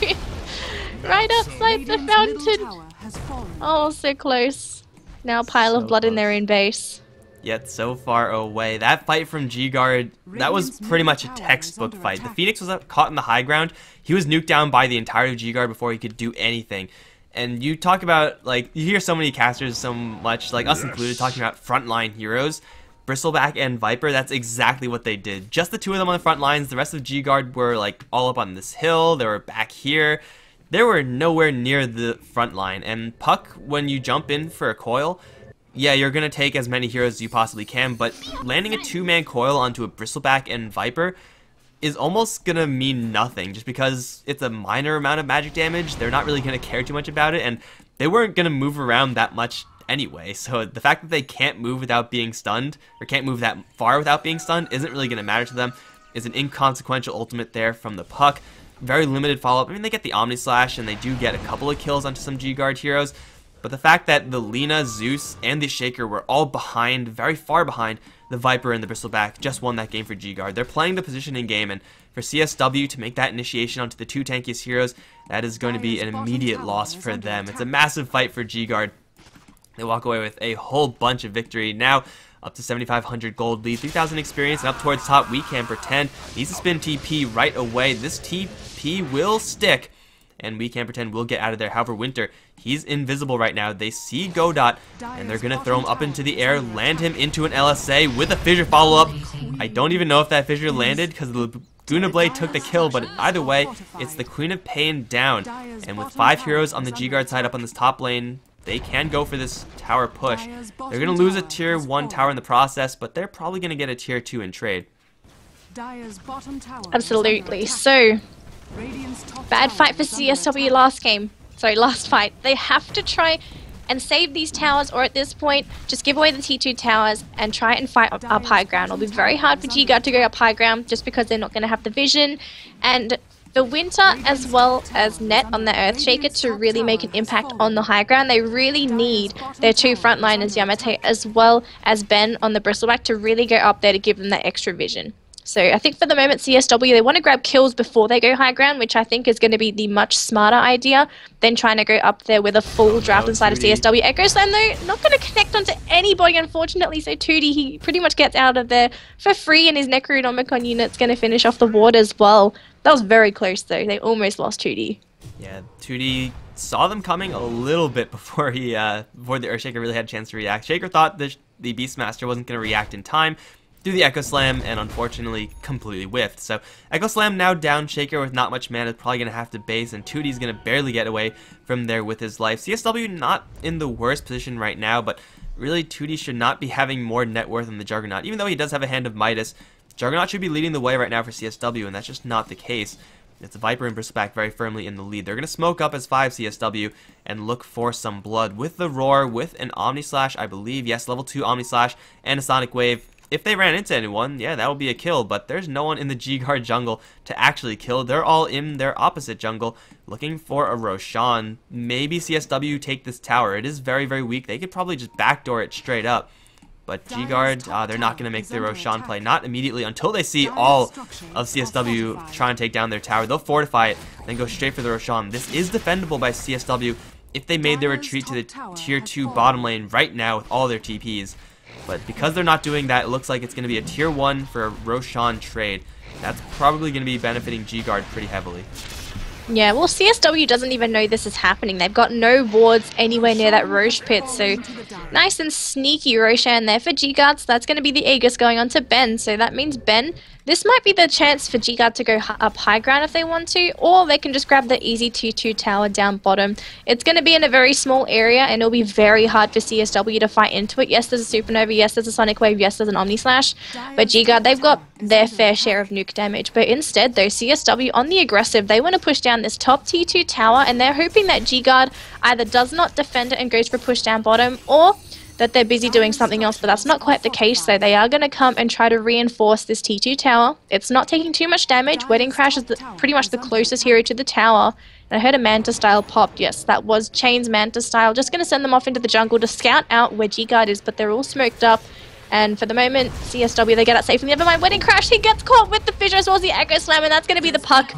no! Right outside the fountain. Oh, so close. Now a pile of blood in their own base. Yet so far away. That fight from GGuard, that was pretty much a textbook fight. The Phoenix was caught in the high ground. He was nuked down by the entirety of GGuard before he could do anything. And you talk about, like, you hear so many casters so much, like us included, talking about frontline heroes. Bristleback and Viper, that's exactly what they did. Just the 2 of them on the front lines. The rest of GGuard were, like, all up on this hill. They were back here. They were nowhere near the front line. And Puck, when you jump in for a coil, yeah, you're going to take as many heroes as you possibly can, but landing a 2-man coil onto a Bristleback and Viper is almost going to mean nothing, just because it's a minor amount of magic damage. They're not really going to care too much about it, and they weren't going to move around that much anyway, so the fact that they can't move without being stunned, or can't move that far without being stunned, isn't really going to matter to them. It's an inconsequential ultimate there from the Puck. Very limited follow-up. I mean, they get the Omni Slash, and they do get a couple of kills onto some GGuard heroes, but the fact that the Lina, Zeus, and the Shaker were all behind, very far behind, the Viper and the Bristleback just won that game for GGuard. They're playing the position in game, and for CSW to make that initiation onto the 2 tankiest heroes, that is going to be an immediate loss for them. It's a massive fight for GGuard. They walk away with a whole bunch of victory. Now, up to 7,500 gold lead, 3,000 experience, and up towards top. We can pretend. Needs to spin TP right away. This TP will stick, and We Can Pretend will get out of there. However, Winter, he's invisible right now. They see GoDot, and they're going to throw him up into the air, land him into an LSA with a fissure follow-up. I don't even know if that fissure landed because the Laguna Blade took the kill, but either way, it's the Queen of Pain down. And with 5 heroes on the GGuard side up on this top lane, they can go for this tower push. They're going to lose a tier 1 tower in the process, but they're probably going to get a tier 2 in trade. Absolutely. So, bad fight for CSW last game. Sorry, last fight. They have to try and save these towers, or at this point, just give away the T2 towers and try and fight up high ground. It'll be very hard for GGuard to go up high ground just because they're not going to have the vision. And for Winter as well as Net on the Earthshaker to really make an impact on the high ground, they really need their 2 frontliners, Yamate as well as Ben on the Bristleback, to really go up there to give them that extra vision. So I think for the moment, CSW, they want to grab kills before they go high ground, which I think is going to be the much smarter idea than trying to go up there with a full draft inside of CSW. Echo Slam, though, not going to connect onto anybody, unfortunately. So 2D, he pretty much gets out of there for free, and his Necronomicon unit's going to finish off the ward as well. That was very close, though. They almost lost 2D. Yeah, 2D saw them coming a little bit before before the Earthshaker really had a chance to react. Shaker thought the Beastmaster wasn't going to react in time. do the Echo Slam, and unfortunately completely whiffed. So Echo Slam now down, Shaker with not much mana is probably going to have to base, and 2D's going to barely get away from there with his life. CSW not in the worst position right now, but really 2D should not be having more net worth than the Juggernaut. Even though he does have a Hand of Midas, Juggernaut should be leading the way right now for CSW, and that's just not the case. It's Viper and Berserk very firmly in the lead. They're going to smoke up as 5 CSW and look for some blood with the Roar, with an Omni Slash, I believe. Yes, level 2 Omni Slash and a Sonic Wave. If they ran into anyone, yeah, that would be a kill, but there's no one in the GGuard jungle to actually kill. They're all in their opposite jungle looking for a Roshan. Maybe CSW take this tower. It is very, very weak. They could probably just backdoor it straight up. But GGuard, they're not going to make the Roshan play. Not immediately until they see all of CSW try and take down their tower. They'll fortify it, then go straight for the Roshan. This is defendable by CSW if they made their retreat to the tier 2 bottom lane right now with all their TPs. But because they're not doing that, it looks like it's going to be a tier 1 for a Roshan trade. That's probably going to be benefiting GGuard pretty heavily. Yeah, well, CSW doesn't even know this is happening. They've got no wards anywhere near that Roche pit, so nice and sneaky Roshan there for GGuard. So that's going to be the Aegis going on to Ben. So that means Ben, this might be the chance for GGuard to go up high ground if they want to, or they can just grab the easy 2-2 tower down bottom. It's going to be in a very small area, and it'll be very hard for CSW to fight into it. Yes, there's a Supernova, yes, there's a Sonic Wave, yes, there's an Omni Slash, but GGuard, they've got their fair share of nuke damage. But instead, though, CSW on the aggressive, they want to push down this top T2 tower, and they're hoping that GGuard either does not defend it and goes for push down bottom, or that they're busy doing something else, but that's not quite the case. So they are going to come and try to reinforce this T2 tower. It's not taking too much damage. Wedding Crash is pretty much the closest hero to the tower. And I heard a Manta style popped. Yes, that was Chain's Manta style. Just going to send them off into the jungle to scout out where GGuard is, but they're all smoked up. And for the moment, CSW, they get out safely. Never mind, Wedding Crash, he gets caught with the fissure as well as the Echo Slam, and that's going to be the puck,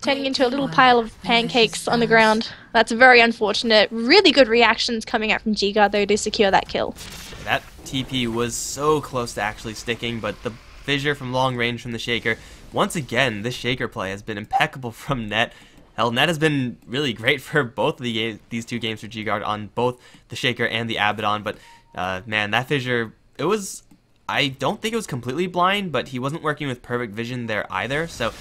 turning into a little pile of pancakes on the ground. That's very unfortunate. Really good reactions coming out from GGuard, though, to secure that kill. That TP was so close to actually sticking, but the fissure from long range from the Shaker. Once again, this Shaker play has been impeccable from Net. Hell, Net has been really great for both of these two games for GGuard on both the Shaker and the Abaddon, but man, that fissure, it was, I don't think it was completely blind, but he wasn't working with perfect vision there either, so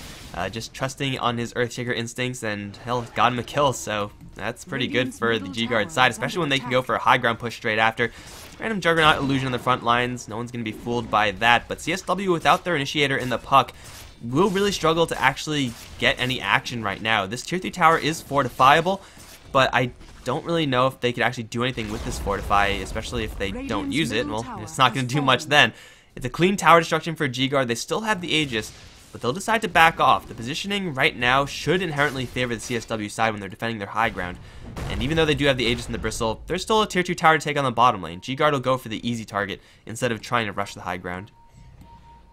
just trusting on his Earthshaker instincts, and hell, got him a kill, so that's pretty good for the GGuard side, especially when they can go for a high ground push straight after. Random Juggernaut illusion on the front lines, no one's going to be fooled by that, but CSW without their initiator in the puck will really struggle to actually get any action right now. This tier 3 tower is fortifiable, but I don't really know if they could actually do anything with this fortify, especially if they don't use it. Well, it's not going to do much then. It's a clean tower destruction for GGuard. They still have the Aegis, but they'll decide to back off. The positioning right now should inherently favor the CSW side when they're defending their high ground. And even though they do have the Aegis and the Bristle, there's still a tier 2 tower to take on the bottom lane. GGuard will go for the easy target instead of trying to rush the high ground.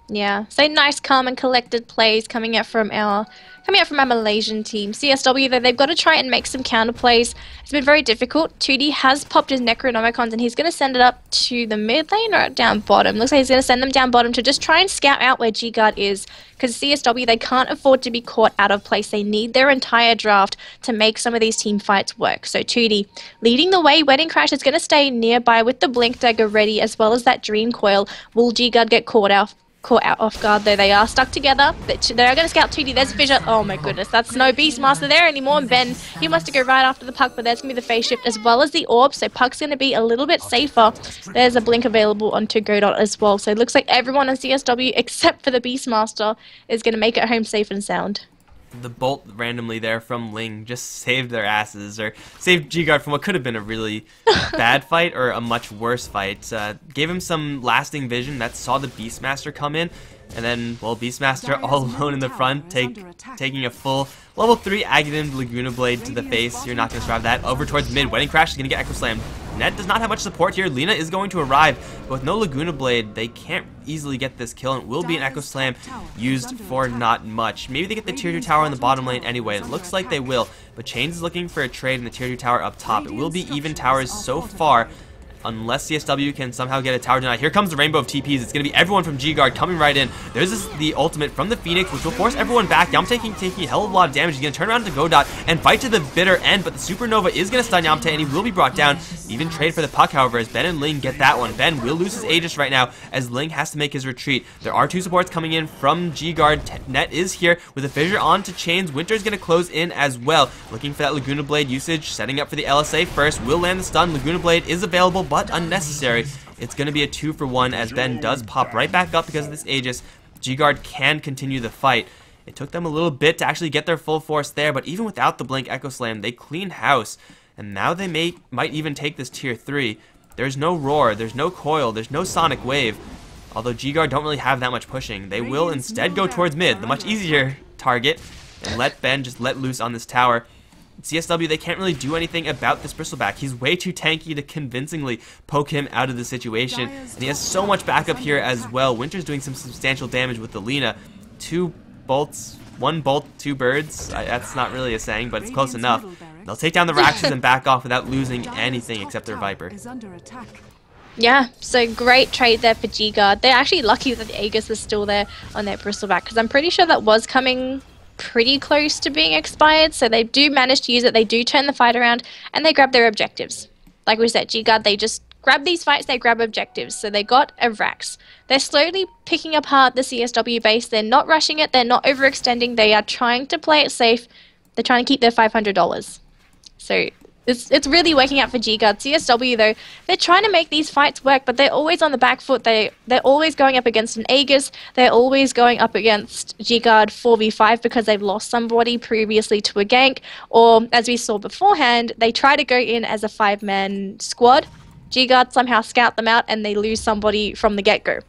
Yeah, so nice, calm and collected plays coming out from our Malaysian team. CSW, though, they've got to try and make some counter plays. It's been very difficult. 2D has popped his Necronomicons, and he's going to send it up to the mid lane or down bottom. Looks like he's going to send them down bottom to just try and scout out where GGuard is, because CSW, they can't afford to be caught out of place. They need their entire draft to make some of these team fights work. So 2D leading the way. Wedding Crash is going to stay nearby with the Blink Dagger ready, as well as that Dream Coil. Will GGuard get caught out off guard, though? They are stuck together. They're going to scout 2D. There's Fissure. Oh my goodness, that's no Beastmaster there anymore. And Ben, he wants to go right after the puck, but there's going to be the phase shift as well as the orb, so puck's going to be a little bit safer. There's a blink available onto Godot as well, so it looks like everyone on CSW except for the Beastmaster is going to make it home safe and sound. The bolt randomly there from Ling just saved their asses, or saved GGuard from what could have been a really bad fight or a much worse fight. Gave him some lasting vision that saw the Beastmaster come in, and then, well, Beastmaster all alone in the front, taking a full level 3 Aghanim Laguna Blade to the face. You're not going to survive that. Over towards mid. Wedding Crash is going to get Echo Slammed. Net does not have much support here. Lina is going to arrive, but with no Laguna Blade, they can't easily get this kill, and it will be an Echo Slam used for not much. Maybe they get the tier 2 tower in the bottom lane anyway. It looks like they will, but Chains is looking for a trade in the tier 2 tower up top. It will be even towers so far unless CSW can somehow get a tower denied. Here comes the rainbow of TPs. It's going to be everyone from GGuard coming right in. There's the ultimate from the Phoenix, which will force everyone back. Yamte taking a hell of a lot of damage. He's going to turn around to Godot and fight to the bitter end, but the Supernova is going to stun Yamte, and he will be brought down. Even trade for the puck, however, as Ben and Ling get that one. Ben will lose his Aegis right now, as Ling has to make his retreat. There are 2 supports coming in from GGuard. Net is here with a fissure onto Chains. Winter's going to close in as well. Looking for that Laguna Blade usage, setting up for the LSA first. Will land the stun. Laguna Blade is available, but unnecessary. It's going to be a 2-for-1 as Ben does pop right back up because of this Aegis. GGuard can continue the fight. It took them a little bit to actually get their full force there, but even without the Blink Echo Slam, they clean house. And now they might even take this tier 3. There's no Roar, there's no Coil, there's no Sonic Wave. Although GGuard don't really have that much pushing. They will instead go towards mid, the much easier target, and let Ben just let loose on this tower. CSW, they can't really do anything about this Bristleback. He's way too tanky to convincingly poke him out of the situation. And he has so much backup here as well. Winter's doing some substantial damage with the Lina. 2 bolts, 1 bolt, 2 birds. That's not really a saying, but it's close enough. They'll take down the Raxes and back off without losing anything except their Viper. Yeah, so great trade there for GGuard. They're actually lucky that the Aegis was still there on their Bristleback, because I'm pretty sure that was coming pretty close to being expired, so they do manage to use it. They do turn the fight around, and they grab their objectives. Like we said, GGuard, they just grab these fights, they grab objectives. So they got a Rax. They're slowly picking apart the CSW base. They're not rushing it. They're not overextending. They are trying to play it safe. They're trying to keep their $500. So it's really working out for GGuard. CSW, though, they're trying to make these fights work, but they're always on the back foot. They're always going up against an Aegis. They're always going up against GGuard 4v5 because they've lost somebody previously to a gank. Or, as we saw beforehand, they try to go in as a 5-man squad. GGuard somehow scout them out, and they lose somebody from the get-go.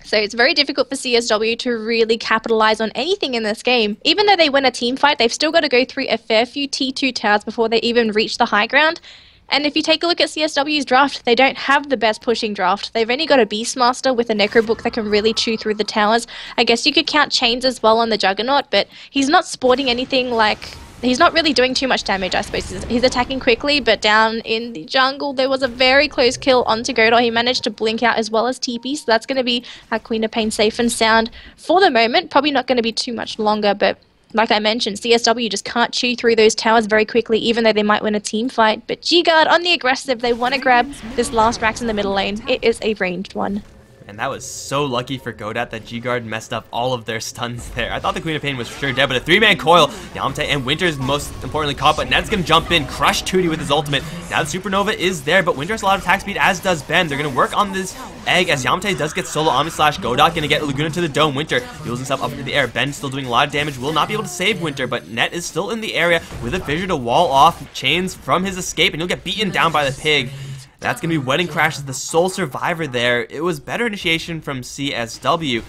So it's very difficult for CSW to really capitalize on anything in this game. Even though they win a team fight, they've still got to go through a fair few T2 towers before they even reach the high ground. And if you take a look at CSW's draft, they don't have the best pushing draft. They've only got a Beastmaster with a Necrobook that can really chew through the towers. I guess you could count Chains as well on the Juggernaut, but he's not sporting anything like... He's not really doing too much damage, I suppose. He's attacking quickly, but down in the jungle, there was a very close kill onto Godot. He managed to blink out as well as TP, so that's going to be our Queen of Pain safe and sound for the moment. Probably not going to be too much longer, but like I mentioned, CSW just can't chew through those towers very quickly, even though they might win a team fight. But GGuard on the aggressive, they want to grab this last Rax in the middle lane. It is a ranged one. And that was so lucky for Godot that GGuard messed up all of their stuns there. I thought the Queen of Pain was for sure dead, but a 3-man coil. Yamte and Winter's most importantly caught, but Ned's going to jump in, crush Tootie with his ultimate. Now the Supernova is there, but Winter has a lot of attack speed, as does Ben. They're going to work on this egg as Yamte does get solo Omni Slash. Godot going to get Laguna to the dome. Winter heals himself up into the air. Ben still doing a lot of damage, will not be able to save Winter, but Net is still in the area with a fissure to wall off Chains from his escape, and he'll get beaten down by the pig. That's going to be Wedding Crash as the sole survivor there. It was better initiation from CSW,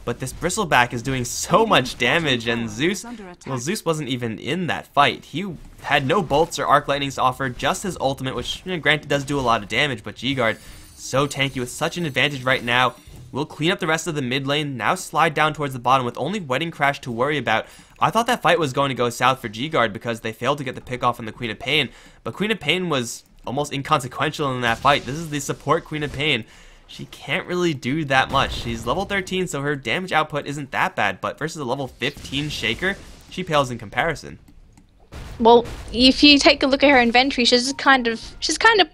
but this Bristleback is doing so much damage, and Zeus, well, Zeus wasn't even in that fight. He had no bolts or arc lightnings to offer, just his ultimate, which, granted, does do a lot of damage, but GGuard, so tanky with such an advantage right now. We'll clean up the rest of the mid lane, now slide down towards the bottom with only Wedding Crash to worry about. I thought that fight was going to go south for GGuard because they failed to get the pick off on the Queen of Pain, but Queen of Pain was almost inconsequential in that fight. This is the support Queen of Pain. She can't really do that much. She's level 13, so her damage output isn't that bad, but versus a level 15 Shaker, she pales in comparison. Well, if you take a look at her inventory, she's kind of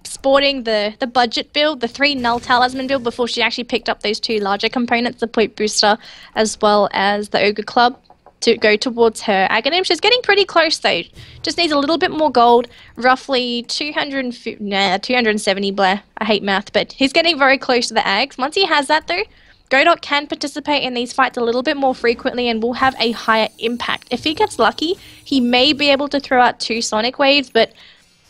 sporting the budget build, the 3 Null Talisman build, before she actually picked up those 2 larger components, the Point Booster as well as the Ogre Club, to go towards her Aghanim. She's getting pretty close though. Just needs a little bit more gold, roughly 270 Blair. I hate math, but he's getting very close to the Ags. Once he has that though, Godot can participate in these fights a little bit more frequently and will have a higher impact. If he gets lucky, he may be able to throw out 2 Sonic Waves, but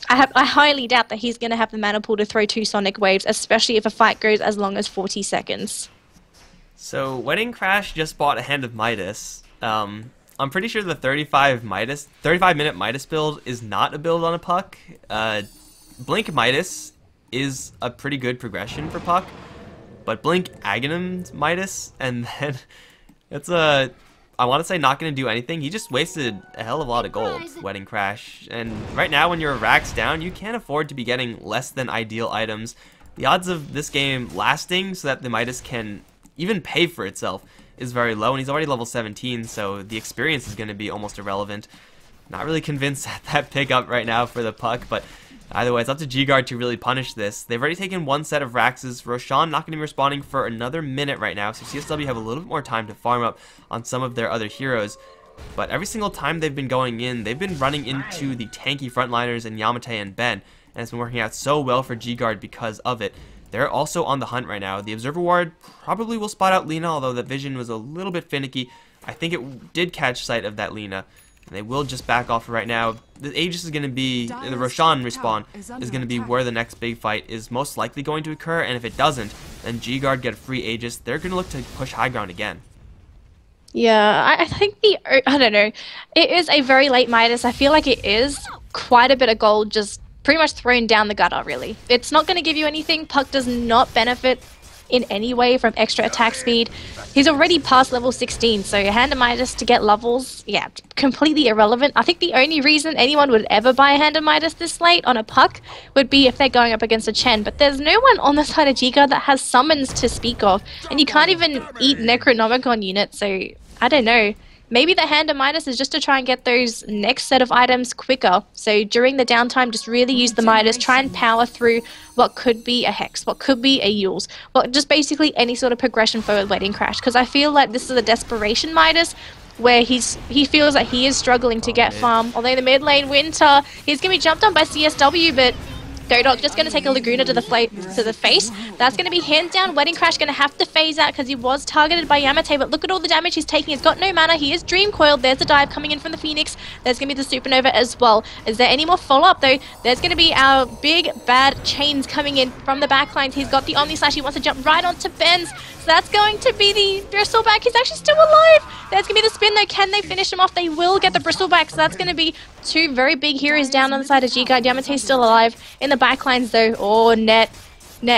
I highly doubt that he's going to have the mana pool to throw 2 Sonic Waves, especially if a fight goes as long as 40 seconds. So Wedding Crash just bought a Hand of Midas. I'm pretty sure the 35-minute Midas build is not a build on a Puck. Blink Midas is a pretty good progression for Puck, but Blink Aghanim Midas, and then it's I want to say not going to do anything. He just wasted a hell of a lot of gold, Wedding Crash. And right now when you're Rax down, you can't afford to be getting less than ideal items the odds of this game lasting so that the Midas can even pay for itself is very low, and he's already level 17, so the experience is going to be almost irrelevant. Not really convinced at that pickup right now for the puck, but either way, it's up to GGuard to really punish this. They've already taken one set of Raxes. Roshan not going to be responding for another minute right now, so CSW have a little bit more time to farm up on some of their other heroes. But every single time they've been going in, they've been running into the tanky frontliners in Yamate and Ben, and it's been working out so well for GGuard because of it. They're also on the hunt right now. The Observer Ward probably will spot out Lina, although the vision was a little bit finicky. I think it did catch sight of that Lina. And they will just back off right now. The Aegis is going to be, the Roshan respawn is going to be where the next big fight is most likely going to occur, and if it doesn't, then GGuard get a free Aegis. They're going to look to push high ground again. Yeah, I think I don't know. It is a very late Midas. I feel like it is quite a bit of gold just pretty much thrown down the gutter, really. It's not going to give you anything. Puck does not benefit in any way from extra attack speed. He's already past level 16, so hand a Midas to get levels, yeah, completely irrelevant. I think the only reason anyone would ever buy a hand of Midas this late on a puck would be if they're going up against a Chen, but there's no one on the side of GGuard that has summons to speak of, and you can't even eat Necronomicon units, so I don't know. Maybe the hand of Midas is just to try and get those next set of items quicker. So during the downtime, just really use the Midas, try and power through what could be a Hex, what could be a Yules, well, just basically any sort of progression forward Wedding Crash. Because I feel like this is a desperation Midas, where he feels that he is struggling to get farm. Although the mid lane Winter, he's going to be jumped on by CSW, but Godok just going to take a Laguna to the face. That's going to be hands down. Wedding Crash going to have to phase out because he was targeted by Yamate, but look at all the damage he's taking. He's got no mana. He is Dream Coiled. There's a dive coming in from the Phoenix. There's going to be the Supernova as well. Is there any more follow-up though? There's going to be our big bad Chains coming in from the backlines. He's got the Omni Slash. He wants to jump right onto Ben's. So that's going to be the Bristleback. He's actually still alive. There's going to be the spin though. Can they finish him off? They will get the Bristleback. So that's going to be two very big heroes down on the side of GGuard. Yamate's still alive. In the backlines though, oh, Net,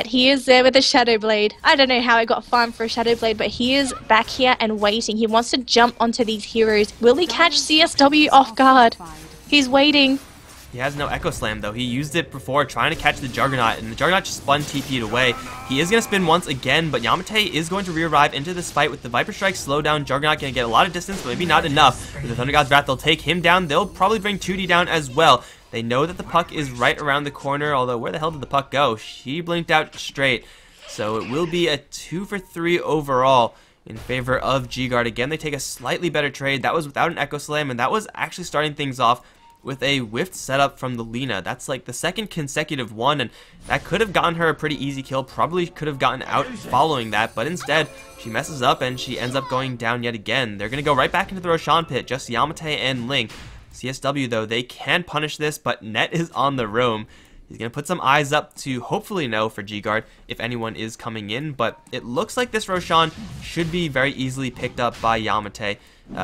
he is there with a Shadow Blade. I don't know how he got farmed for a Shadow Blade, but he is back here and waiting. He wants to jump onto these heroes. Will he catch CSW off guard? He's waiting. He has no Echo Slam though. He used it before trying to catch the Juggernaut, and the Juggernaut just spun TP'd away. He is going to spin once again, but Yamate is going to re-arrive into this fight with the Viper Strike slow down. Juggernaut going to get a lot of distance, but maybe not enough. With the Thunder God's Wrath, they'll take him down. They'll probably bring 2D down as well. They know that the puck is right around the corner, although where the hell did the puck go? She blinked out straight. So it will be a 2 for 3 overall in favor of GGuard. Again, they take a slightly better trade. That was without an Echo Slam, and that was actually starting things off with a whiffed setup from the Lina. That's like the second consecutive one, and that could have gotten her a pretty easy kill. Probably could have gotten out following that, but instead she messes up and she ends up going down yet again. They're going to go right back into the Roshan pit, just Yamate and Link. CSW though, they can punish this, but Net is on the roam. He's going to put some eyes up to hopefully know for GGuard if anyone is coming in, but it looks like this Roshan should be very easily picked up by Yamate.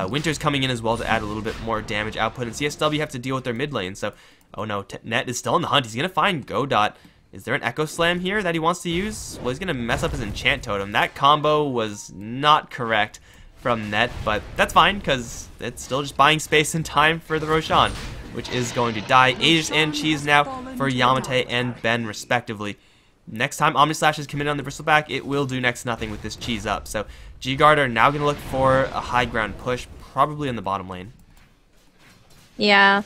Winter's coming in as well to add a little bit more damage output, and CSW have to deal with their mid lane, so, oh no, Net is still on the hunt. He's going to find Godot. Is there an Echo Slam here that he wants to use? Well, he's going to mess up his Enchant Totem. That combo was not correct from Net, but that's fine, because it's still just buying space and time for the Roshan, which is going to die. Aegis and Cheese now for Yamate and Ben, respectively. Next time Omni Slash is committed on the Bristleback, it will do next to nothing with this Cheese up. So GGuard are now going to look for a high ground push, probably in the bottom lane. Yeah.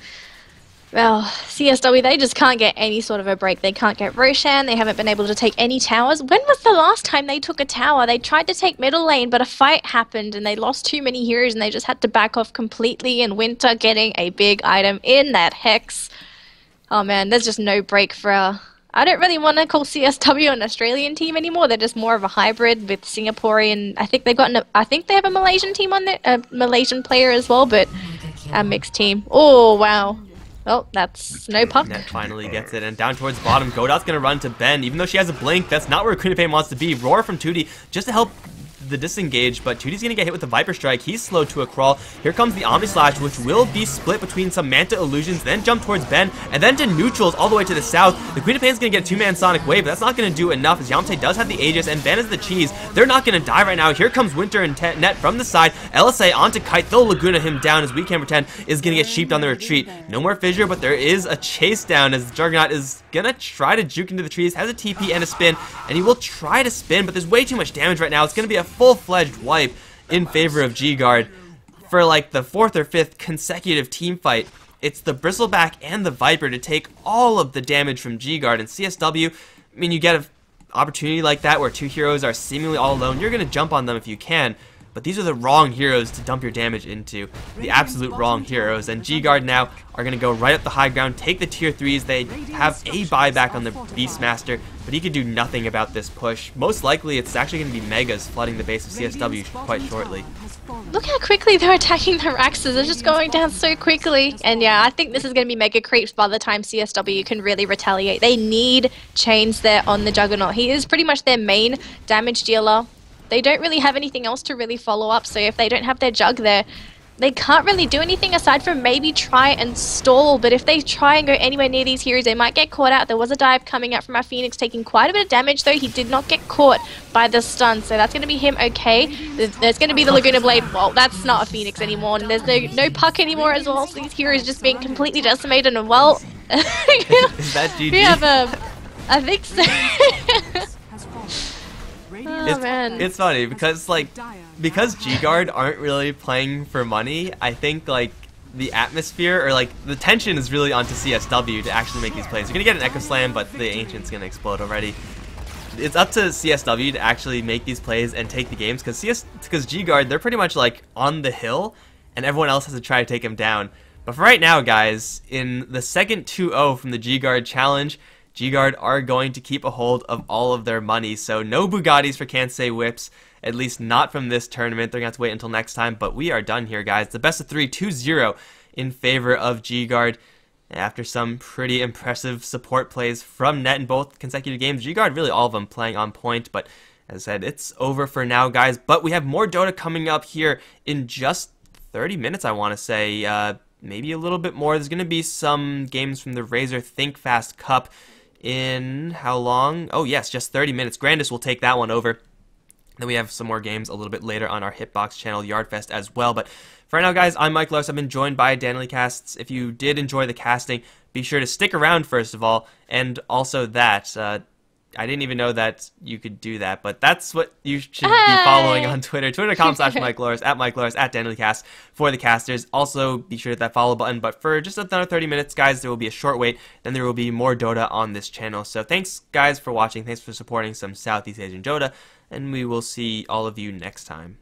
Well, CSW, they just can't get any sort of a break. They can't get Roshan. They haven't been able to take any towers. When was the last time they took a tower? They tried to take middle lane, but a fight happened and they lost too many heroes and they just had to back off completely, and Winter getting a big item in that Hex. Oh man, there's just no break for... I don't really want to call CSW an Australian team anymore. They're just more of a hybrid with Singaporean. I think they've got I think they have a Malaysian team on there, a Malaysian player as well, but a mixed team. Oh wow. Well, that's no puck. Net finally gets it, and down towards bottom, Godot's going to run to Ben. Even though she has a blink, that's not where Queen of Pain wants to be. Roar from 2D just to help the disengage, but 2D's gonna get hit with the Viper Strike. He's slowed to a crawl. Here comes the Omni Slash, which will be split between some Manta Illusions, then jump towards Ben, and then to neutrals all the way to the south. The Queen of Pain's gonna get a 2-man Sonic Wave, but that's not gonna do enough, as Yamate does have the Aegis, and Ben is the cheese. They're not gonna die right now. Here comes Winter and Net from the side. LSA onto Kite, they'll Laguna him down, as We Can Pretend is gonna get sheeped on the retreat. No more Fissure, but there is a chase down, as Juggernaut is gonna try to juke into the trees, has a TP and a spin, and he will try to spin, but there's way too much damage right now. It's gonna be a full-fledged wipe in favor of GGuard. For like the 4th or 5th consecutive team fight, it's the Bristleback and the Viper to take all of the damage from GGuard. And CSW, I mean, you get an opportunity like that where 2 heroes are seemingly all alone, you're gonna jump on them if you can. But these are the wrong heroes to dump your damage into. The absolute wrong heroes. And GGuard now are going to go right up the high ground, take the tier 3s. They have a buyback on the Beastmaster, but he could do nothing about this push. Most likely, it's actually going to be Megas flooding the base of CSW quite shortly. Look how quickly they're attacking the Raxes. They're just going down so quickly. And yeah, I think this is going to be mega creeps by the time CSW can really retaliate. They need chains there on the Juggernaut. He is pretty much their main damage dealer. They don't really have anything else to really follow up, so if they don't have their Jug there, they can't really do anything aside from maybe try and stall. But if they try and go anywhere near these heroes, they might get caught out. There was a dive coming out from our Phoenix, taking quite a bit of damage, though. He did not get caught by the stun, so that's going to be him okay. There's going to be the Laguna Blade. Well, that's not a Phoenix anymore, and there's no Puck anymore as well, so these heroes just being completely decimated, and well... Is that GG? We have I think so. Oh, man. It's funny because GGuard aren't really playing for money. I think like the atmosphere or like the tension is really onto CSW to actually make these plays. You're gonna get an Echo Slam, but the Ancient's gonna explode already. It's up to CSW to actually make these plays and take the games, because GGuard, they're pretty much like on the hill, and everyone else has to try to take them down. But for right now, guys, in the second 2-0 from the GGuard challenge, GGuard are going to keep a hold of all of their money, so no Bugattis for Kansai Whips, at least not from this tournament. They're going to have to wait until next time, but we are done here, guys. The best of 3, 2-0 in favor of GGuard. After some pretty impressive support plays from Net in both consecutive games, GGuard, really all of them playing on point, but as I said, it's over for now, guys. But we have more Dota coming up here in just 30 minutes, I want to say, maybe a little bit more. There's going to be some games from the Razer Think Fast Cup in how long? Oh yes, just 30 minutes. Grandis will take that one over. Then we have some more games a little bit later on our Hitbox channel, Yardfest as well. But for right now, guys, I'm Mikelorus. I've been joined by Danelie Casts. If you did enjoy the casting, be sure to stick around first of all, and also that I didn't even know that you could do that, but that's what you should be following on Twitter. Twitter.com/Mikelorus, @Mikelorus, @DaneLieCast for the casters. Also, be sure to hit that follow button. But for just another 30 minutes, guys, there will be a short wait. Then there will be more Dota on this channel. So thanks, guys, for watching. Thanks for supporting some Southeast Asian Dota. And we will see all of you next time.